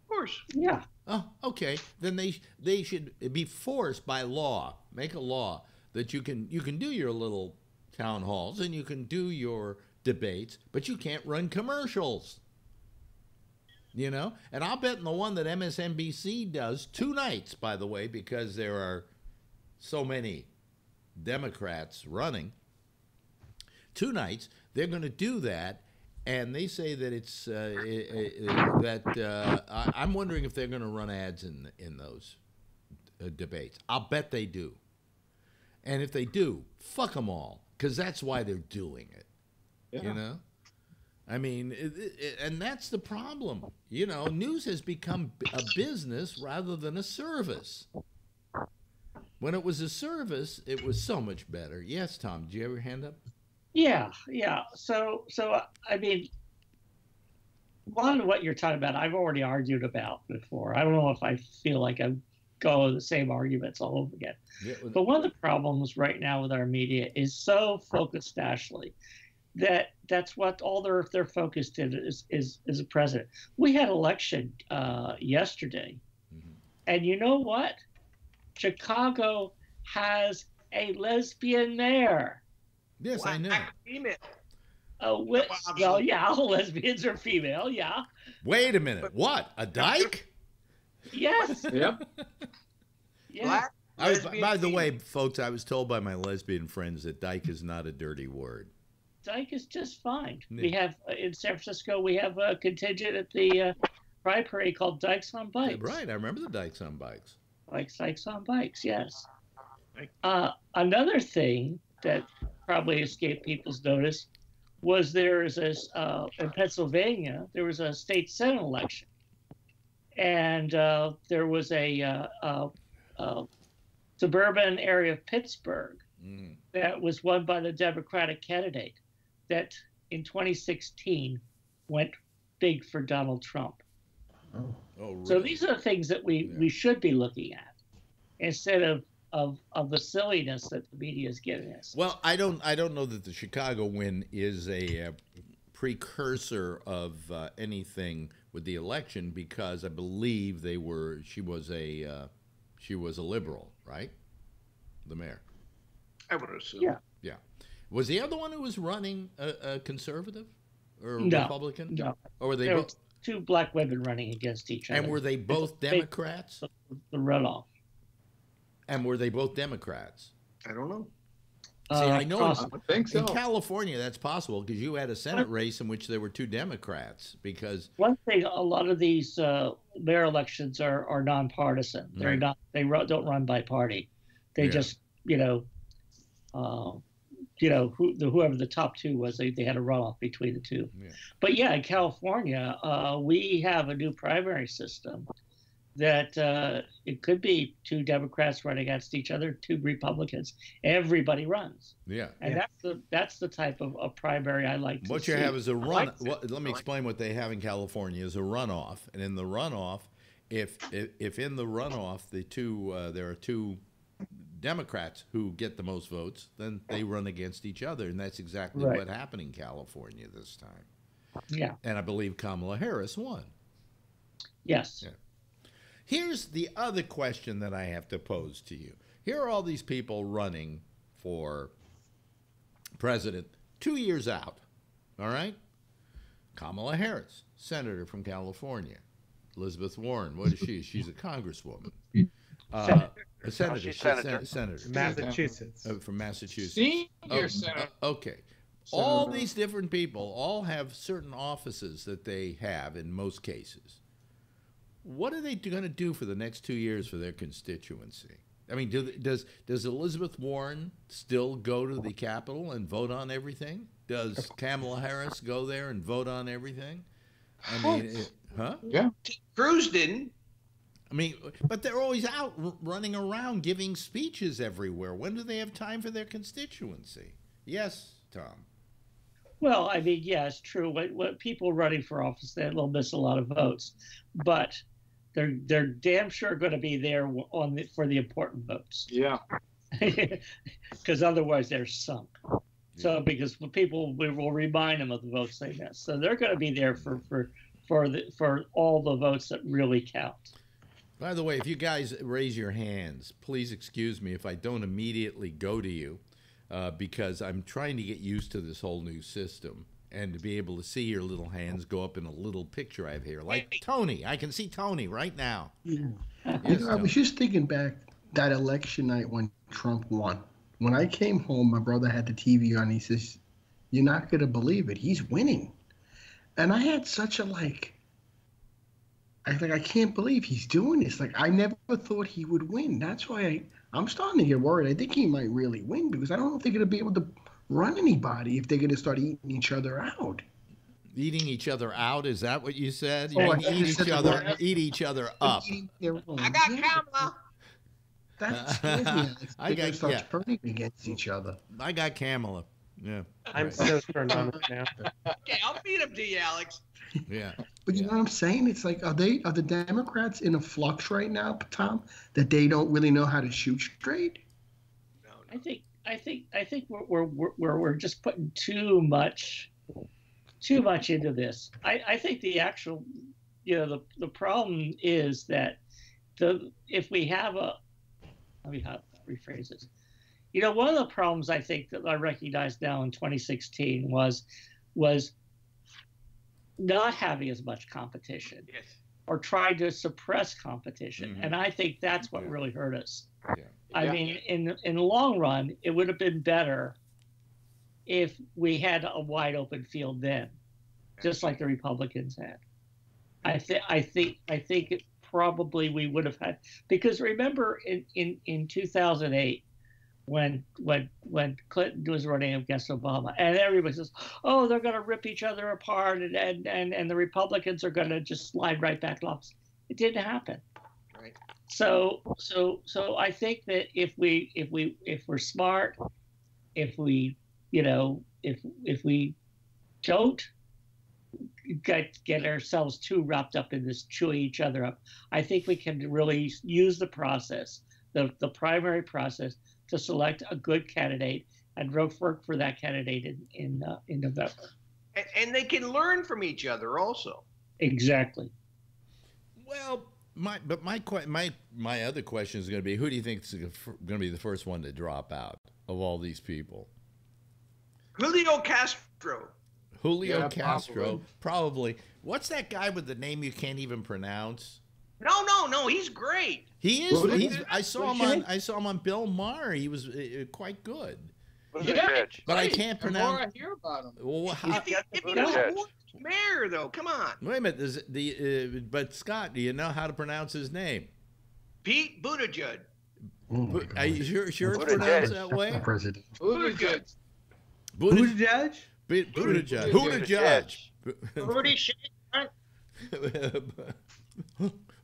Of course. Yeah. Oh, okay. Then they should be forced by law. Make a law that you can do your little town halls and you can do your debates, but you can't run commercials. You know, and I'll bet in the one that MSNBC does 2 nights, by the way, because there are so many Democrats running. 2 nights, they're going to do that, and they say that it's I'm wondering if they're going to run ads in those debates. I'll bet they do, and if they do, fuck them all, because that's why they're doing it. Yeah. You know. I mean, and that's the problem. You know, news has become a business rather than a service. When it was a service, it was so much better. Yes, Tom, did you have your hand up? Yeah. So I mean, a lot of what you're talking about, I've already argued about before. I don't know if I feel like I'm going the same arguments all over again. Yeah, but one of the problems right now with our media is so focused nationally. That's what all they're focused in is a president. We had election yesterday And you know what? Chicago has a lesbian mayor. Yes, I know. Female. Well, yeah, lesbians are female, yeah. Wait a minute. What? A dyke? Yes. Yep. Yeah. By the way, folks, I was told by my lesbian friends that dyke is not a dirty word. Dyke is just fine. Yeah. We have, in San Francisco, we have a contingent at the Pride Parade called Dykes on Bikes. Right, I remember the Dykes on Bikes. Like Dykes on Bikes, yes. Another thing that probably escaped people's notice was in Pennsylvania, there was a state senate election. And there was a suburban area of Pittsburgh that was won by the Democratic candidate that in 2016 went big for Donald Trump. Oh, really? So these are the things that we should be looking at instead of the silliness that the media is giving us. Well, I don't know that the Chicago win is a precursor of anything with the election, because I believe she was a liberal, right? The mayor. I would assume. Yeah. Yeah. Was the other one who was running a conservative or No, Republican? No. Or were they there both? were two black women running against each other. And were they both Democrats? The runoff. And were they both Democrats? I don't know. See, I know I think so. in California that's possible, because you had a Senate race in which there were two Democrats. Because one thing, a lot of these mayor elections are nonpartisan. They're Right. not. They don't run by party. They just whoever the top two was, they had a runoff between the two. Yeah. But yeah, in California, we have a new primary system that it could be two Democrats running against each other, two Republicans. Everybody runs. Yeah. And that's the type of a primary I like to what see. you have is a run. Let me explain what they have in California is a runoff, and in the runoff, if in the runoff there are two Democrats who get the most votes, then they run against each other, and that's exactly what happened in California this time. Yeah. And I believe Kamala Harris won. Yes. Yeah. Here's the other question that I have to pose to you. Here are all these people running for president 2 years out, all right? Kamala Harris, senator from California. Elizabeth Warren, what is she? She's a congresswoman. Senator. Massachusetts. From Massachusetts. Senior senator. Okay. All these different people all have certain offices that they have in most cases. What are they going to do for the next 2 years for their constituency? I mean, does Elizabeth Warren still go to the Capitol and vote on everything? Does Kamala Harris go there and vote on everything? I mean, huh? Yeah. Cruz didn't. I mean, but they're always out running around giving speeches everywhere. When do they have time for their constituency? Yes, Tom. Well, I mean, yeah, it's true. What people running for office, they'll miss a lot of votes, but they're damn sure going to be there for the important votes. Yeah. Because otherwise they're sunk. Yeah. So because people will remind them of the votes they missed, so they're going to be there for all the votes that really count. By the way, if you guys raise your hands, please excuse me if I don't immediately go to you, because I'm trying to get used to this whole new system and to be able to see your little hands go up in a little picture I have here. Like Tony. I can see Tony right now. Yeah. Yes, I was just thinking back that election night when Trump won. When I came home, my brother had the TV on. He says, "You're not going to believe it. He's winning." And I had such a I can't believe he's doing this. Like, I never thought he would win. That's why I'm starting to get worried. I think he might really win because I don't think they're going to be able to run anybody if they're going to start eating each other out. Eating each other out? Is that what you said? You mean eat each other up. I got Kamala. That scares me. They're going to start turning against each other. I got Kamala. Yeah. I'm so turned on right now. Okay, I'll beat him to you, Alex. Yeah. But you know what I'm saying? It's like, are the Democrats in a flux right now, Tom, that they don't really know how to shoot straight? I think we're just putting too much into this. I think the actual, the problem is that if we have a, let me rephrase this. You know, one of the problems I think that I recognize now in 2016 was not having as much competition, or trying to suppress competition, and I think that's what really hurt us. I mean, in the long run, it would have been better if we had a wide open field then, just like the Republicans had. I think it probably we would have had, because remember in 2008 when Clinton was running against Obama, and everybody says, oh, they're going to rip each other apart, and the Republicans are going to just slide right back to office. It didn't happen. Right. So I think that if we're smart, if we don't get ourselves too wrapped up in this chewing each other up, I think we can really use the process, the primary process, to select a good candidate and work for that candidate in November. And they can learn from each other also. Exactly. Well, my other question is going to be, who do you think is going to be the first one to drop out of all these people? Julio Castro. Julio Castro, probably. What's that guy with the name you can't even pronounce? No, he's great. He is. I saw him on Bill Maher. He was quite good. But I can't pronounce. The more I hear about him. Well, if he was mayor, though, come on. Wait a minute. But Scott, do you know how to pronounce his name? Pete Buttigieg. Are you sure it's pronounced that way? President. Buttigieg. Buttigieg. Buttigieg.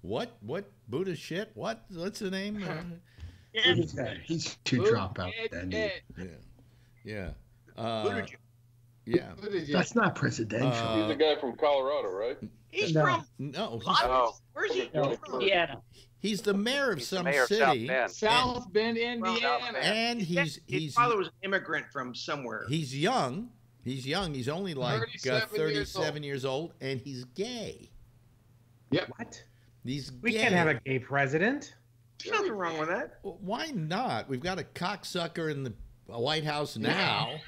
What? Buddha shit? What? What's the name? He's too drop out. Yeah. That's not presidential. He's the guy from Colorado, right? He's from. No. Where's he from? Indiana. He's the mayor of some city. South Bend, Indiana. And his father was an immigrant from somewhere. He's young. He's only like 37 years old, and he's gay. Yep. What? He's we gay. can't have a gay president. There's nothing wrong with that. Well, why not? We've got a cocksucker in the White House now.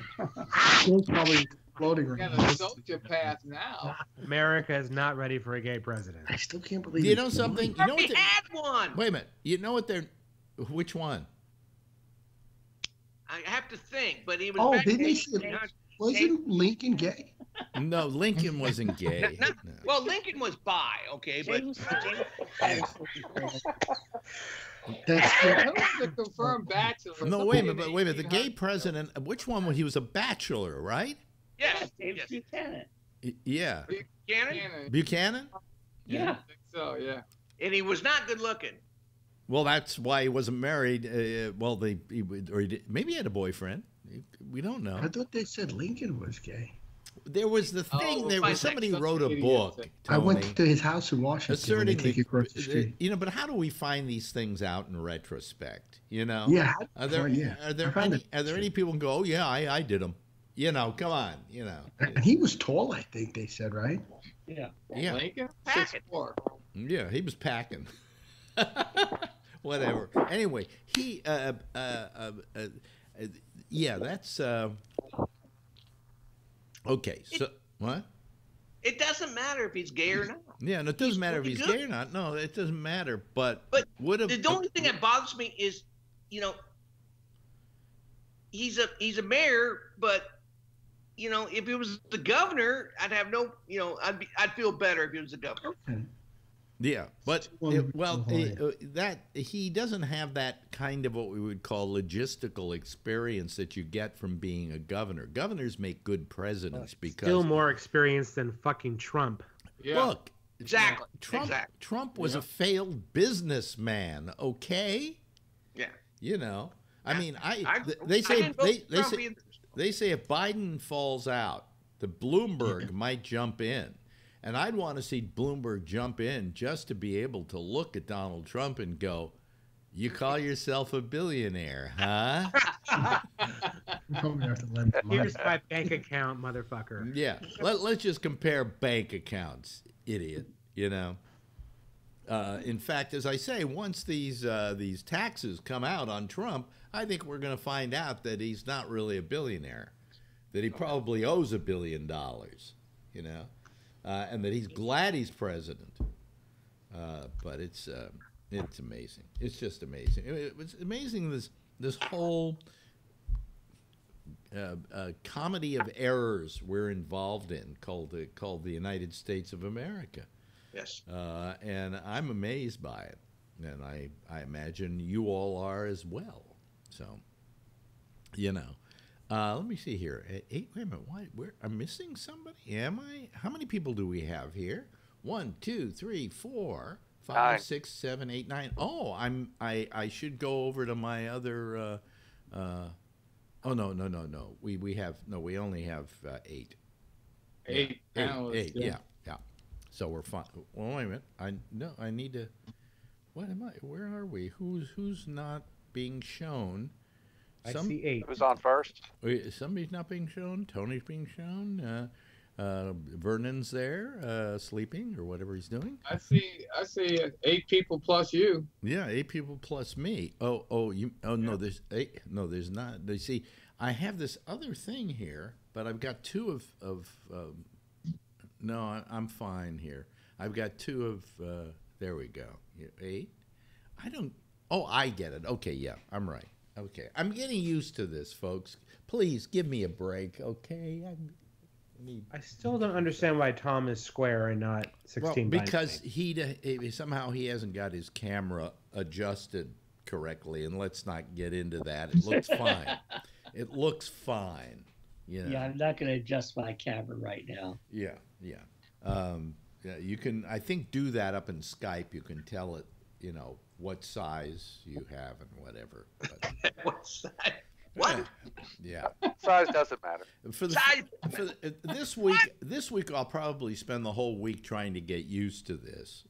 He's probably floating We around. got a sociopath now. America is not ready for a gay president. I still can't believe. You know something? You know what? He had one. Wait a minute. You know what they're? Which one? I have to think, but he was. Oh, back didn't he then. say? Wasn't Lincoln gay? No, Lincoln wasn't gay. No. Well, Lincoln was bi, okay, but. That was a confirmed bachelor. No, wait a minute. The gay president. Which one? He was a bachelor, right? Yes. James Buchanan. Yeah. Buchanan? Buchanan? Yeah. I think so, yeah. And he was not good looking. Well, that's why he wasn't married. Maybe he had a boyfriend. We don't know. I thought they said Lincoln was gay. There was the thing. There was somebody who wrote a book. Tony, I went to his house in Washington. asserting Take you across the street. but how do we find these things out in retrospect? Yeah. Are there any people who go, oh yeah, I did them? Come on. And he was tall, I think they said, right? Yeah. Yeah. Lincoln? Packing. 6'4". Yeah, he was packing. Whatever. Anyway, he that's okay. So what? It doesn't matter if he's gay or not. Yeah, and it doesn't matter if he's gay or not. No, it doesn't matter. But the only thing that bothers me is, he's a mayor, but if he was the governor, I'd have no, I'd feel better if he was the governor. Okay. Yeah, but that he doesn't have that kind of what we would call logistical experience that you get from being a governor. Governors make good presidents because still more experienced than fucking Trump. Yeah. Look, Exactly. Trump was a failed businessman. Okay. Yeah. I mean, they say if Biden falls out, the Bloomberg might jump in. And I'd want to see Bloomberg jump in just to be able to look at Donald Trump and go, you call yourself a billionaire, huh? Here's my bank account, motherfucker. Yeah. Let's just compare bank accounts, idiot, In fact, as I say, once these taxes come out on Trump, I think we're going to find out that he's not really a billionaire, that he probably owes $1 billion, and that he's glad he's president. But it's amazing. It's just amazing. It was amazing, this whole comedy of errors we're involved in called the United States of America. Yes. And I'm amazed by it, and I imagine you all are as well. So, let me see here. Wait a minute. I'm missing somebody? Am I? How many people do we have here? 1, 2, 3, 4, 5, 6, 7, 8, 9. Oh, I should go over to my other. Oh no. We only have 8. 8 panelists. 8. Yeah. So we're fine. Well, wait a minute. I need to. What am I? Where are we? Who's not being shown? I see 8. Who's on first? Somebody's not being shown. Tony's being shown. Vernon's there, sleeping or whatever he's doing. I see 8 people plus you. Yeah, 8 people plus me. No, there's 8. No, there's not. You see, I have this other thing here, but I've got 2 of. No, I'm fine here. I've got 2 of. There we go. 8. I don't. Oh, I get it. Okay, yeah, I'm right. Okay, I'm getting used to this, folks. Please give me a break, okay? I still don't understand why Tom is square and not 16 by 9. Because somehow he hasn't got his camera adjusted correctly, and let's not get into that. It looks fine. It looks fine. Yeah, I'm not going to adjust my camera right now. Yeah. You can, I think, do that up in Skype. You can tell it, what size you have and whatever. But, what size? What? Yeah. Size doesn't matter. This week I'll probably spend the whole week trying to get used to this.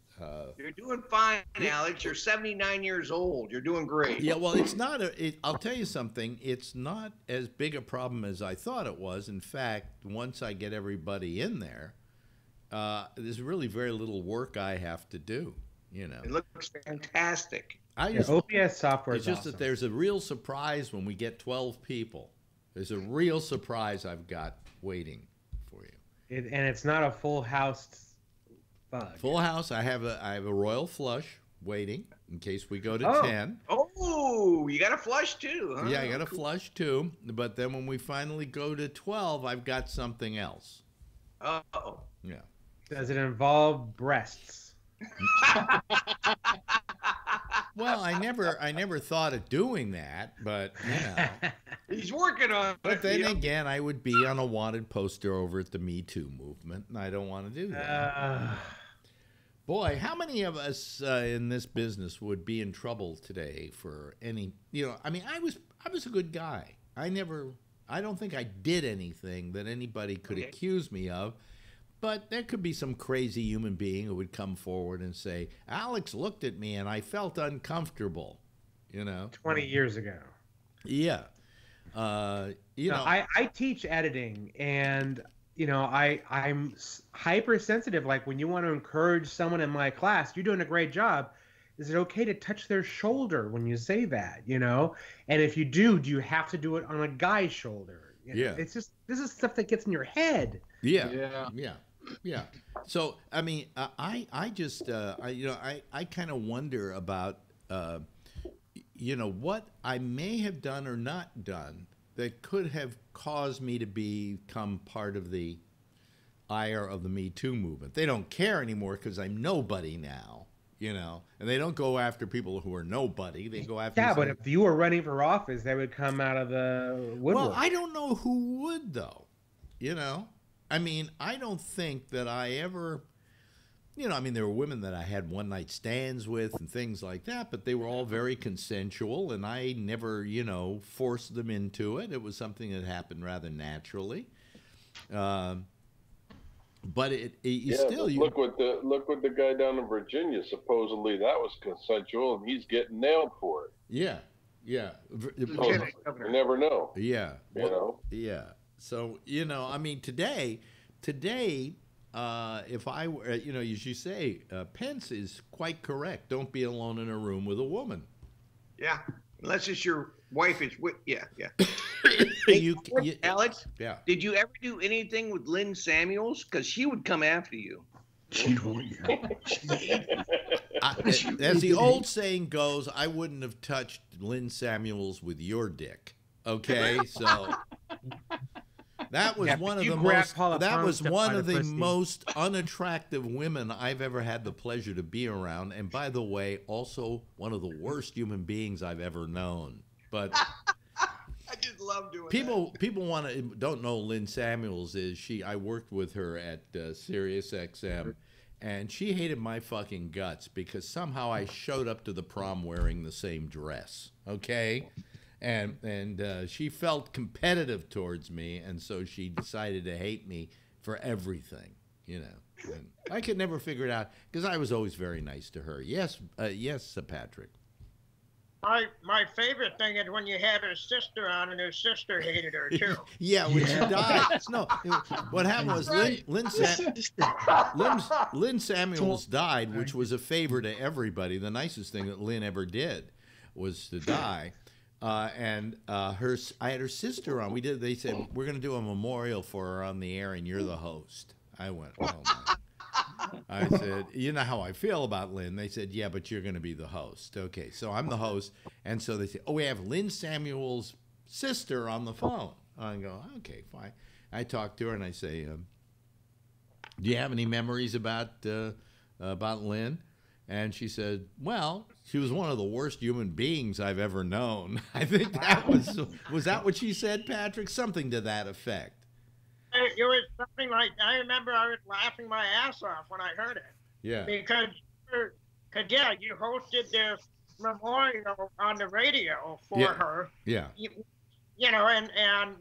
You're doing fine, Alex. You're 79 years old. You're doing great. Yeah, well, it's not I'll tell you something. It's not as big a problem as I thought it was. In fact, once I get everybody in there, there's really very little work I have to do. It looks fantastic. OPS software. It's just that there's a real surprise when we get 12 people. There's a real surprise I've got waiting for you. And it's not a full house bug. Full house. I have a royal flush waiting in case we go to 10. Oh, you got a flush too, huh? Yeah, I got a flush too. But then when we finally go to 12, I've got something else. Oh. Yeah. Does it involve breasts? Well, I never thought of doing that, but he's working on it. But then again, I would be on a wanted poster over at the Me Too movement, and I don't want to do that. Boy, how many of us in this business would be in trouble today for any? I was a good guy. I don't think I did anything that anybody could accuse me of. But there could be some crazy human being who would come forward and say, Alex looked at me and I felt uncomfortable, 20 years ago. Yeah. I teach editing, and, I'm hypersensitive. Like, when you want to encourage someone in my class, you're doing a great job. Is it okay to touch their shoulder when you say that, And if you do you have to do it on a guy's shoulder? Yeah. It's just, this is stuff that gets in your head. Yeah. So, I mean, I just, I kind of wonder about, what I may have done or not done that could have caused me to become part of the ire of the Me Too movement. They don't care anymore because I'm nobody now, and they don't go after people who are nobody. They go after. Yeah, but if you were running for office, they would come out of the woodwork. Well, I don't know who would, though, I mean, I don't think that I ever, there were women that I had one-night stands with and things like that, but they were all very consensual, and I never, forced them into it. It was something that happened rather naturally. But look what the guy down in Virginia, supposedly that was consensual, and he's getting nailed for it. Yeah. You never know. Yeah. Yeah. So, today, if I were, as you say, Pence is quite correct. Don't be alone in a room with a woman. Yeah, unless it's your wife is with. Yeah. Alex. Yeah. Did you ever do anything with Lynn Samuels? Because she would come after you. As the old saying goes, I wouldn't have touched Lynn Samuels with your dick. Okay, so that was one of the most. That was one of the most unattractive women I've ever had the pleasure to be around, and by the way, also one of the worst human beings I've ever known. But I just love doing people don't know Lynn Samuels is I worked with her at Sirius XM. And she hated my fucking guts because somehow I showed up to the prom wearing the same dress, okay? And she felt competitive towards me, and so she decided to hate me for everything, And I could never figure it out because I was always very nice to her. Yes, Patrick. My favorite thing is when you had her sister on, and her sister hated her too. Yeah, when she died. No, what happened was Lynn Samuels died, which was a favor to everybody. The nicest thing that Lynn ever did was to die. I had her sister on. They said, we're going to do a memorial for her on the air, and you're the host. I went, oh my. I said, you know how I feel about Lynn. They said, yeah, but you're going to be the host. Okay, so I'm the host. And so they said, oh, we have Lynn Samuels' sister on the phone. I go, okay, fine. I talk to her and I say, do you have any memories about Lynn? And she said, well, she was one of the worst human beings I've ever known. I think that was that what she said, Patrick? Something to that effect. It was something like, I remember I was laughing my ass off when I heard it. Yeah. Because you hosted the memorial on the radio for her. Yeah. And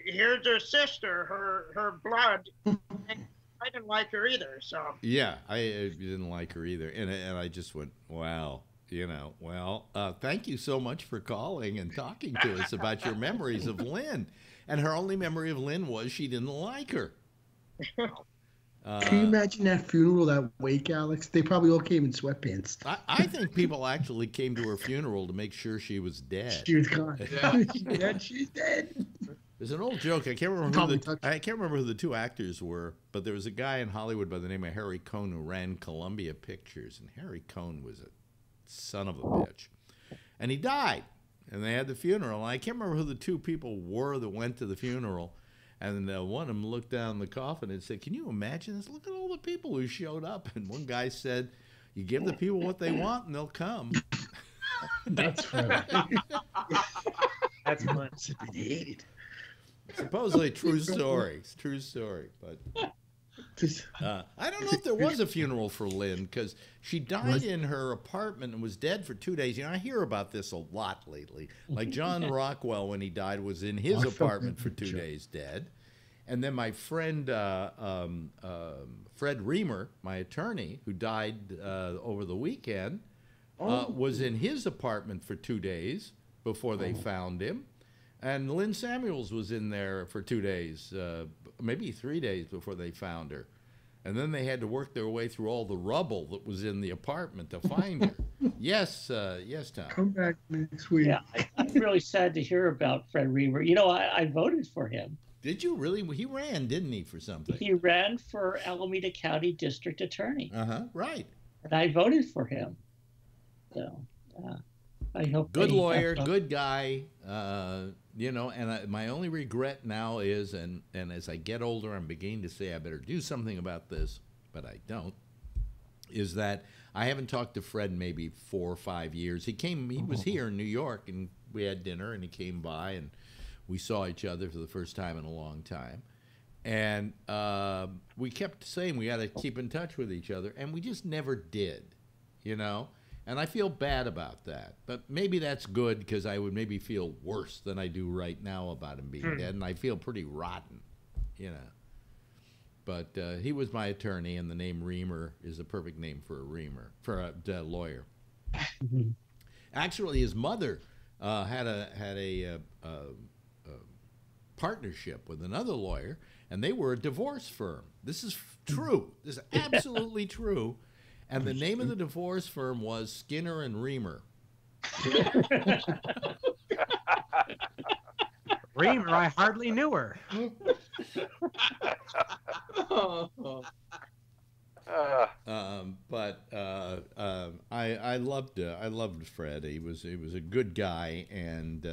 here's her sister, her blood. I didn't like her either, so. Yeah, I didn't like her either. And I just went, wow. Thank you so much for calling and talking to us about your memories of Lynn. And her only memory of Lynn was she didn't like her. Can you imagine that funeral, that wake, Alex? They probably all came in sweatpants. I think people actually came to her funeral to make sure she was dead. She was gone. Yeah. She's dead. There's an old joke. I can't remember who the two actors were, but there was a guy in Hollywood by the name of Harry Cohn who ran Columbia Pictures, and Harry Cohn was a son of a bitch, and he died. And they had the funeral. And I can't remember who the two people were that went to the funeral. And one of them looked down the coffin and said, can you imagine this? Look at all the people who showed up. And one guy said, you give the people what they want and they'll come. That's funny. That's fun. Supposedly true story. It's a true story. But I don't know if there was a funeral for Lynn because she died in her apartment and was dead for 2 days. I hear about this a lot lately. Like John Rockwell, when he died, was in his apartment for 2 days dead. And then my friend Fred Reamer, my attorney, who died over the weekend, was in his apartment for 2 days before they found him. And Lynn Samuels was in there for 2 days, maybe 3 days before they found her. And then they had to work their way through all the rubble that was in the apartment to find her. Yes, Tom. Come back next week. Yeah, I'm really sad to hear about Fred Reamer. I voted for him. Did you really? He ran, didn't he, for something? He ran for Alameda County District Attorney. Right. And I voted for him. So, I hope. Good lawyer, good guy. And my only regret now is, and as I get older, I'm beginning to say I better do something about this, but I don't, is that I haven't talked to Fred in maybe 4 or 5 years. He was here in New York, and we had dinner, and he came by, and we saw each other for the first time in a long time. And we kept saying we got to keep in touch with each other, and we just never did, And I feel bad about that. But maybe that's good because I would maybe feel worse than I do right now about him being dead. And I feel pretty rotten, But he was my attorney, and the name Reamer is a perfect name for a lawyer. Actually, his mother had a partnership with another lawyer, and they were a divorce firm. This is true. This is absolutely true. And the name of the divorce firm was Skinner and Reamer. Reamer, I hardly knew her. I loved Fred. He was a good guy, and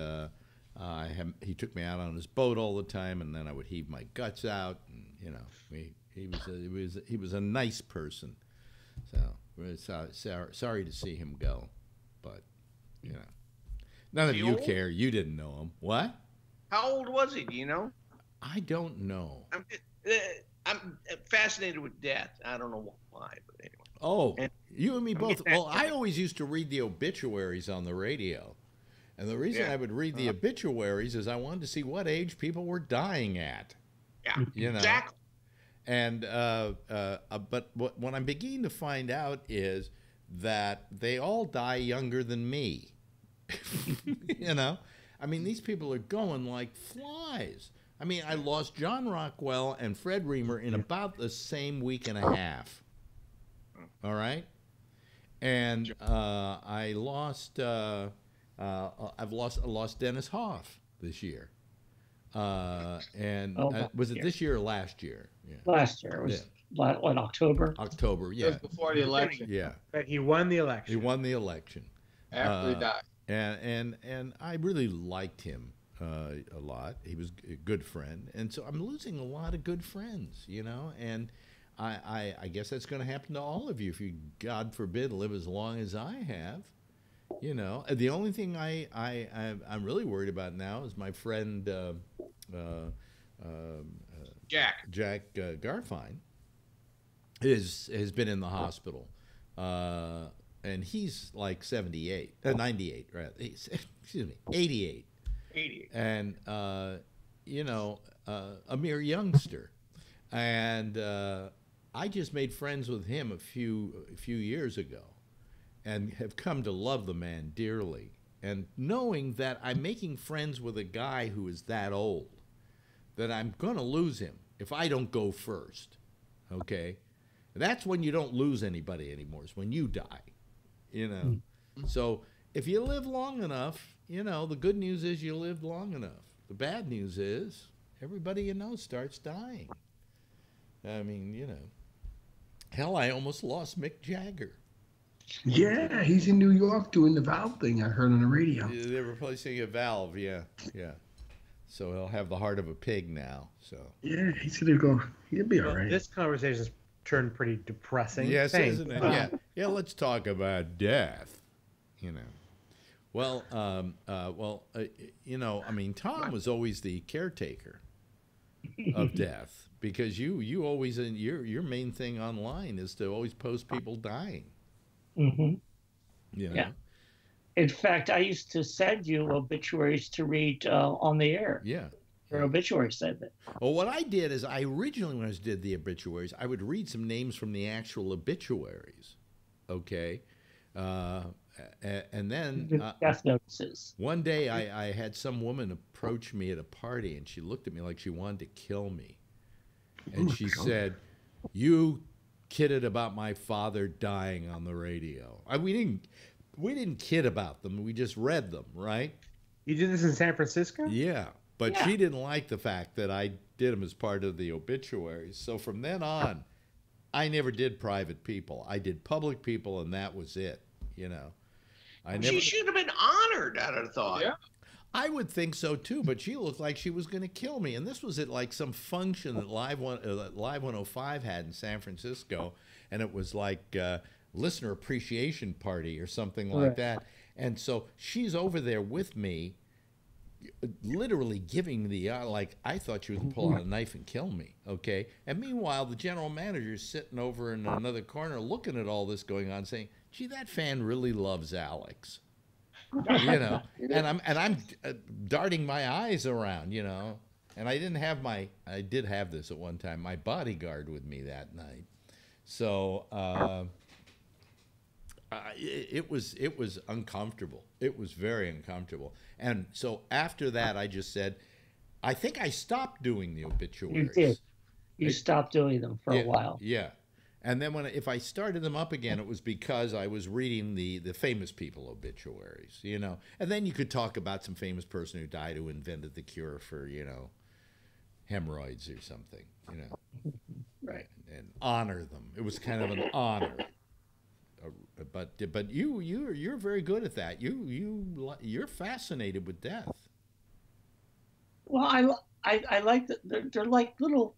he took me out on his boat all the time, and then I would heave my guts out, and he was a nice person. So we're sorry to see him go, but none of you care. You didn't know him. What? How old was he? Do you know? I don't know. I'm fascinated with death. I don't know why, but anyway. Oh, you and me both. Well, I always used to read the obituaries on the radio. And the reason I would read the obituaries is I wanted to see what age people were dying at. Yeah, exactly. And but what I'm beginning to find out is that they all die younger than me. I mean, these people are going like flies. I mean, I lost John Rockwell and Fred Reamer in about the same week and a half. All right? And I lost Dennis Hoff this year. Was it this year or last year? Yeah. Last year. It was what, October? October, yeah. Just before the election. Yeah. But he won the election. He won the election. After he died. And I really liked him a lot. He was a good friend. And so I'm losing a lot of good friends, and I guess that's going to happen to all of you if you, God forbid, live as long as I have. The only thing I'm really worried about now is my friend Jack Garfine has been in the hospital, and he's like 98, right? Excuse me, 88. 88. And a mere youngster, and I just made friends with him a few years ago, and have come to love the man dearly. And knowing that I'm making friends with a guy who is that old, that I'm going to lose him if I don't go first, okay? That's when you don't lose anybody anymore, is when you die, So if you live long enough, the good news is you lived long enough. The bad news is everybody you know starts dying. I mean, hell, I almost lost Mick Jagger. Yeah, he's in New York doing the valve thing. I heard on the radio. They're replacing a valve, yeah. So he'll have the heart of a pig now. So yeah, he's gonna go. He'll be all right. This conversation's turned pretty depressing. Yes, isn't it? Yeah. Let's talk about death. Well, I mean, Tom was always the caretaker of death, because you always, your main thing online is to always post people dying. Mm-hmm. Yeah. In fact, I used to send you obituaries to read on the air. Yeah. Your obituary segment. Well, what I did is originally when I did the obituaries, I would read some names from the actual obituaries. Okay. And then death notices. One day I had some woman approach me at a party, and she looked at me like she wanted to kill me. And she said, "You kidded about my father dying on the radio." We didn't kid about them. We just read them, right? You did this in San Francisco? Yeah. But she didn't like the fact that I did them as part of the obituaries. So from then on, I never did private people. I did public people, and that was it, She should have been honored, I'd have thought. Yeah. I would think so too, but she looked like she was going to kill me. And this was at like some function that Live 105 had in San Francisco, and it was like listener appreciation party or something like that. And so she's over there with me, literally giving me the like I thought she was going to pull out a knife and kill me. Okay, and meanwhile the general manager is sitting over in another corner looking at all this going on, saying, "Gee, that fan really loves Alex." And I'm darting my eyes around, and I did have this at one time, my bodyguard with me that night. So it was uncomfortable. It was very uncomfortable. And so after that, I just said, I think I stopped doing the obituaries. You did. You stopped doing them for a while. Yeah. And then if I started them up again, it was because I was reading the famous people obituaries, you know. And then you could talk about some famous person who died who invented the cure for, you know, hemorrhoids or something, you know. Right. And honor them. It was kind of an honor. But you're very good at that. You're fascinated with death. Well, I like that they're like little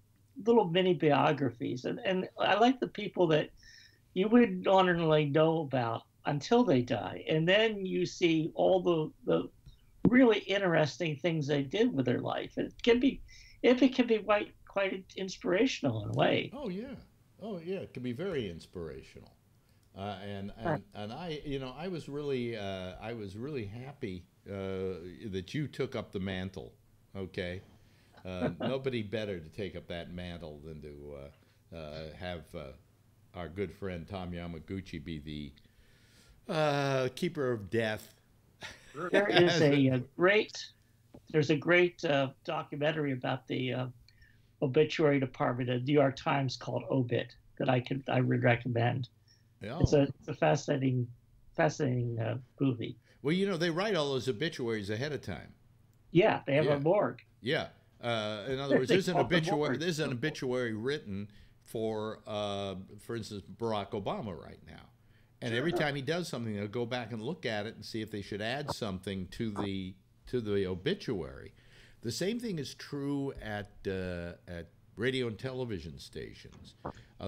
mini biographies, and I like the people that you wouldn't ordinarily know about until they die, and then you see all the really interesting things they did with their life. It can be quite inspirational in a way. Oh yeah, it can be very inspirational. And I, you know, I was really happy that you took up the mantle. Okay. Nobody better to take up that mantle than to have our good friend Tom Yamaguchi be the keeper of death. There's a great documentary about the obituary department at New York Times called Obit that I would recommend. Yeah. It's a fascinating movie. Well, you know, they write all those obituaries ahead of time. Yeah, they have a morgue. Yeah. In other words, there's an obituary written for instance, Barack Obama right now. And every time he does something, they'll go back and look at it and see if they should add something to the obituary. The same thing is true at radio and television stations.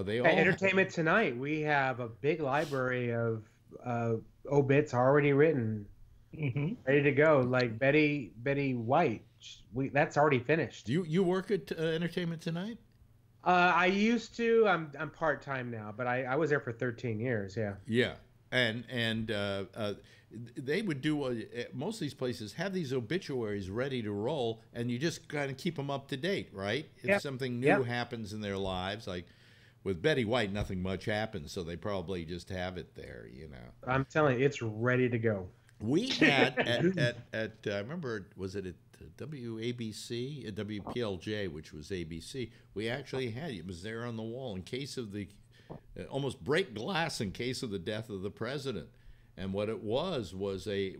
They all Entertainment Tonight. We have a big library of obits already written, ready to go. Like Betty White. That's already finished. You work at Entertainment Tonight? I used to. I'm part time now, but I was there for 13 years. Yeah. Yeah, and they would do most of these places have these obituaries ready to roll, and you just kind of keep them up to date, right? If something new happens in their lives, like with Betty White, nothing much happens, so they probably just have it there, you know. I'm telling you, it's ready to go. We had at I remember, was it at WABC, at WPLJ, which was ABC, we actually had it was there on the wall in case of the almost break glass in case of the death of the president. And what it was a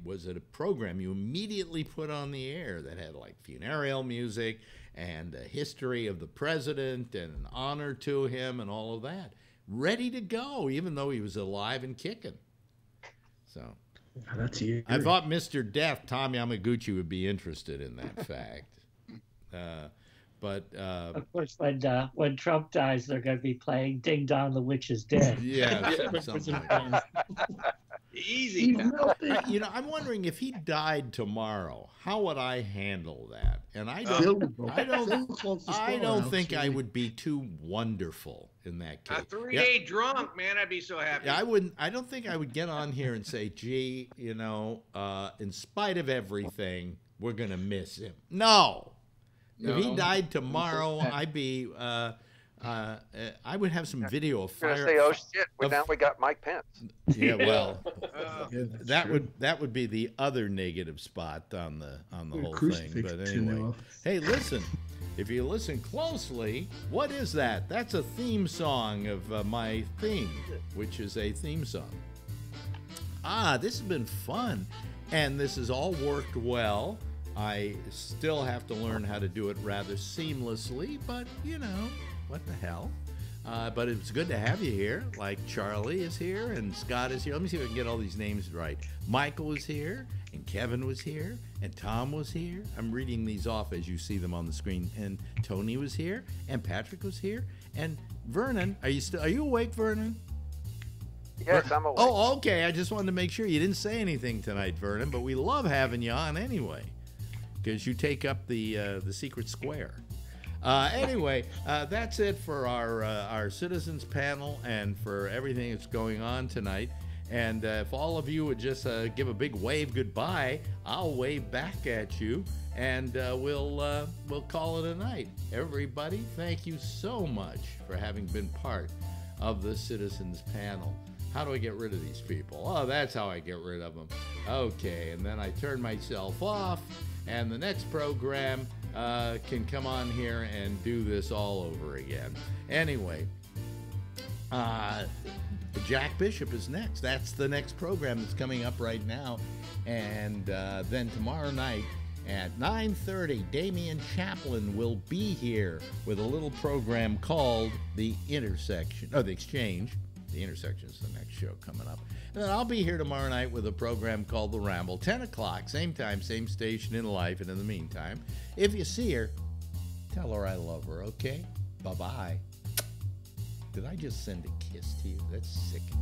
program you immediately put on the air that had like funereal music and a history of the president and an honor to him and all of that, ready to go, even though he was alive and kicking. So that's you. I thought Mr. Death, Tom Yamaguchi, would be interested in that fact. But of course, when Trump dies, they're going to be playing "Ding Dong, the Witch is Dead." Yeah, something like that. Easy. You know, I'm wondering if he died tomorrow, how would I handle that? And I don't think I would be too wonderful in that case. A 3-day drunk, man, I'd be so happy. Yeah, I don't think I would get on here and say, gee, you know, in spite of everything, we're gonna miss him. No. If he died tomorrow, I'd be I would have some video of fire. Say, oh shit! Now we got Mike Pence. Yeah, well, that would be the other negative spot on the whole thing. But anyway, hey, listen. If you listen closely, what is that? That's a theme song of my theme, which is a theme song. This has been fun, and this has all worked well. I still have to learn how to do it rather seamlessly, but you know. What the hell? But it's good to have you here. Like Charlie is here and Scott is here. Let me see if I can get all these names right. Michael was here and Kevin was here and Tom was here. I'm reading these off as you see them on the screen. And Tony was here and Patrick was here and Vernon. Are you awake, Vernon? Yes, I'm awake. Oh, okay. I just wanted to make sure you didn't say anything tonight, Vernon. But we love having you on anyway, because you take up the secret square. Anyway, that's it for our citizens panel and for everything that's going on tonight. And if all of you would just give a big wave goodbye, I'll wave back at you, and we'll call it a night. Everybody, thank you so much for having been part of the citizens panel. How do I get rid of these people? Oh, that's how I get rid of them. Okay, and then I turn myself off, and the next program can come on here and do this all over again. Anyway, Jack Bishop is next. That's the next program that's coming up right now. And then tomorrow night at 9:30, Damian Chaplin will be here with a little program called The Intersection. Oh, The Exchange. The Intersection is the next show coming up. And then I'll be here tomorrow night with a program called The Ramble, 10 o'clock, same time, same station in life. And in the meantime, if you see her, tell her I love her, okay? Bye-bye. Did I just send a kiss to you? That's sickening.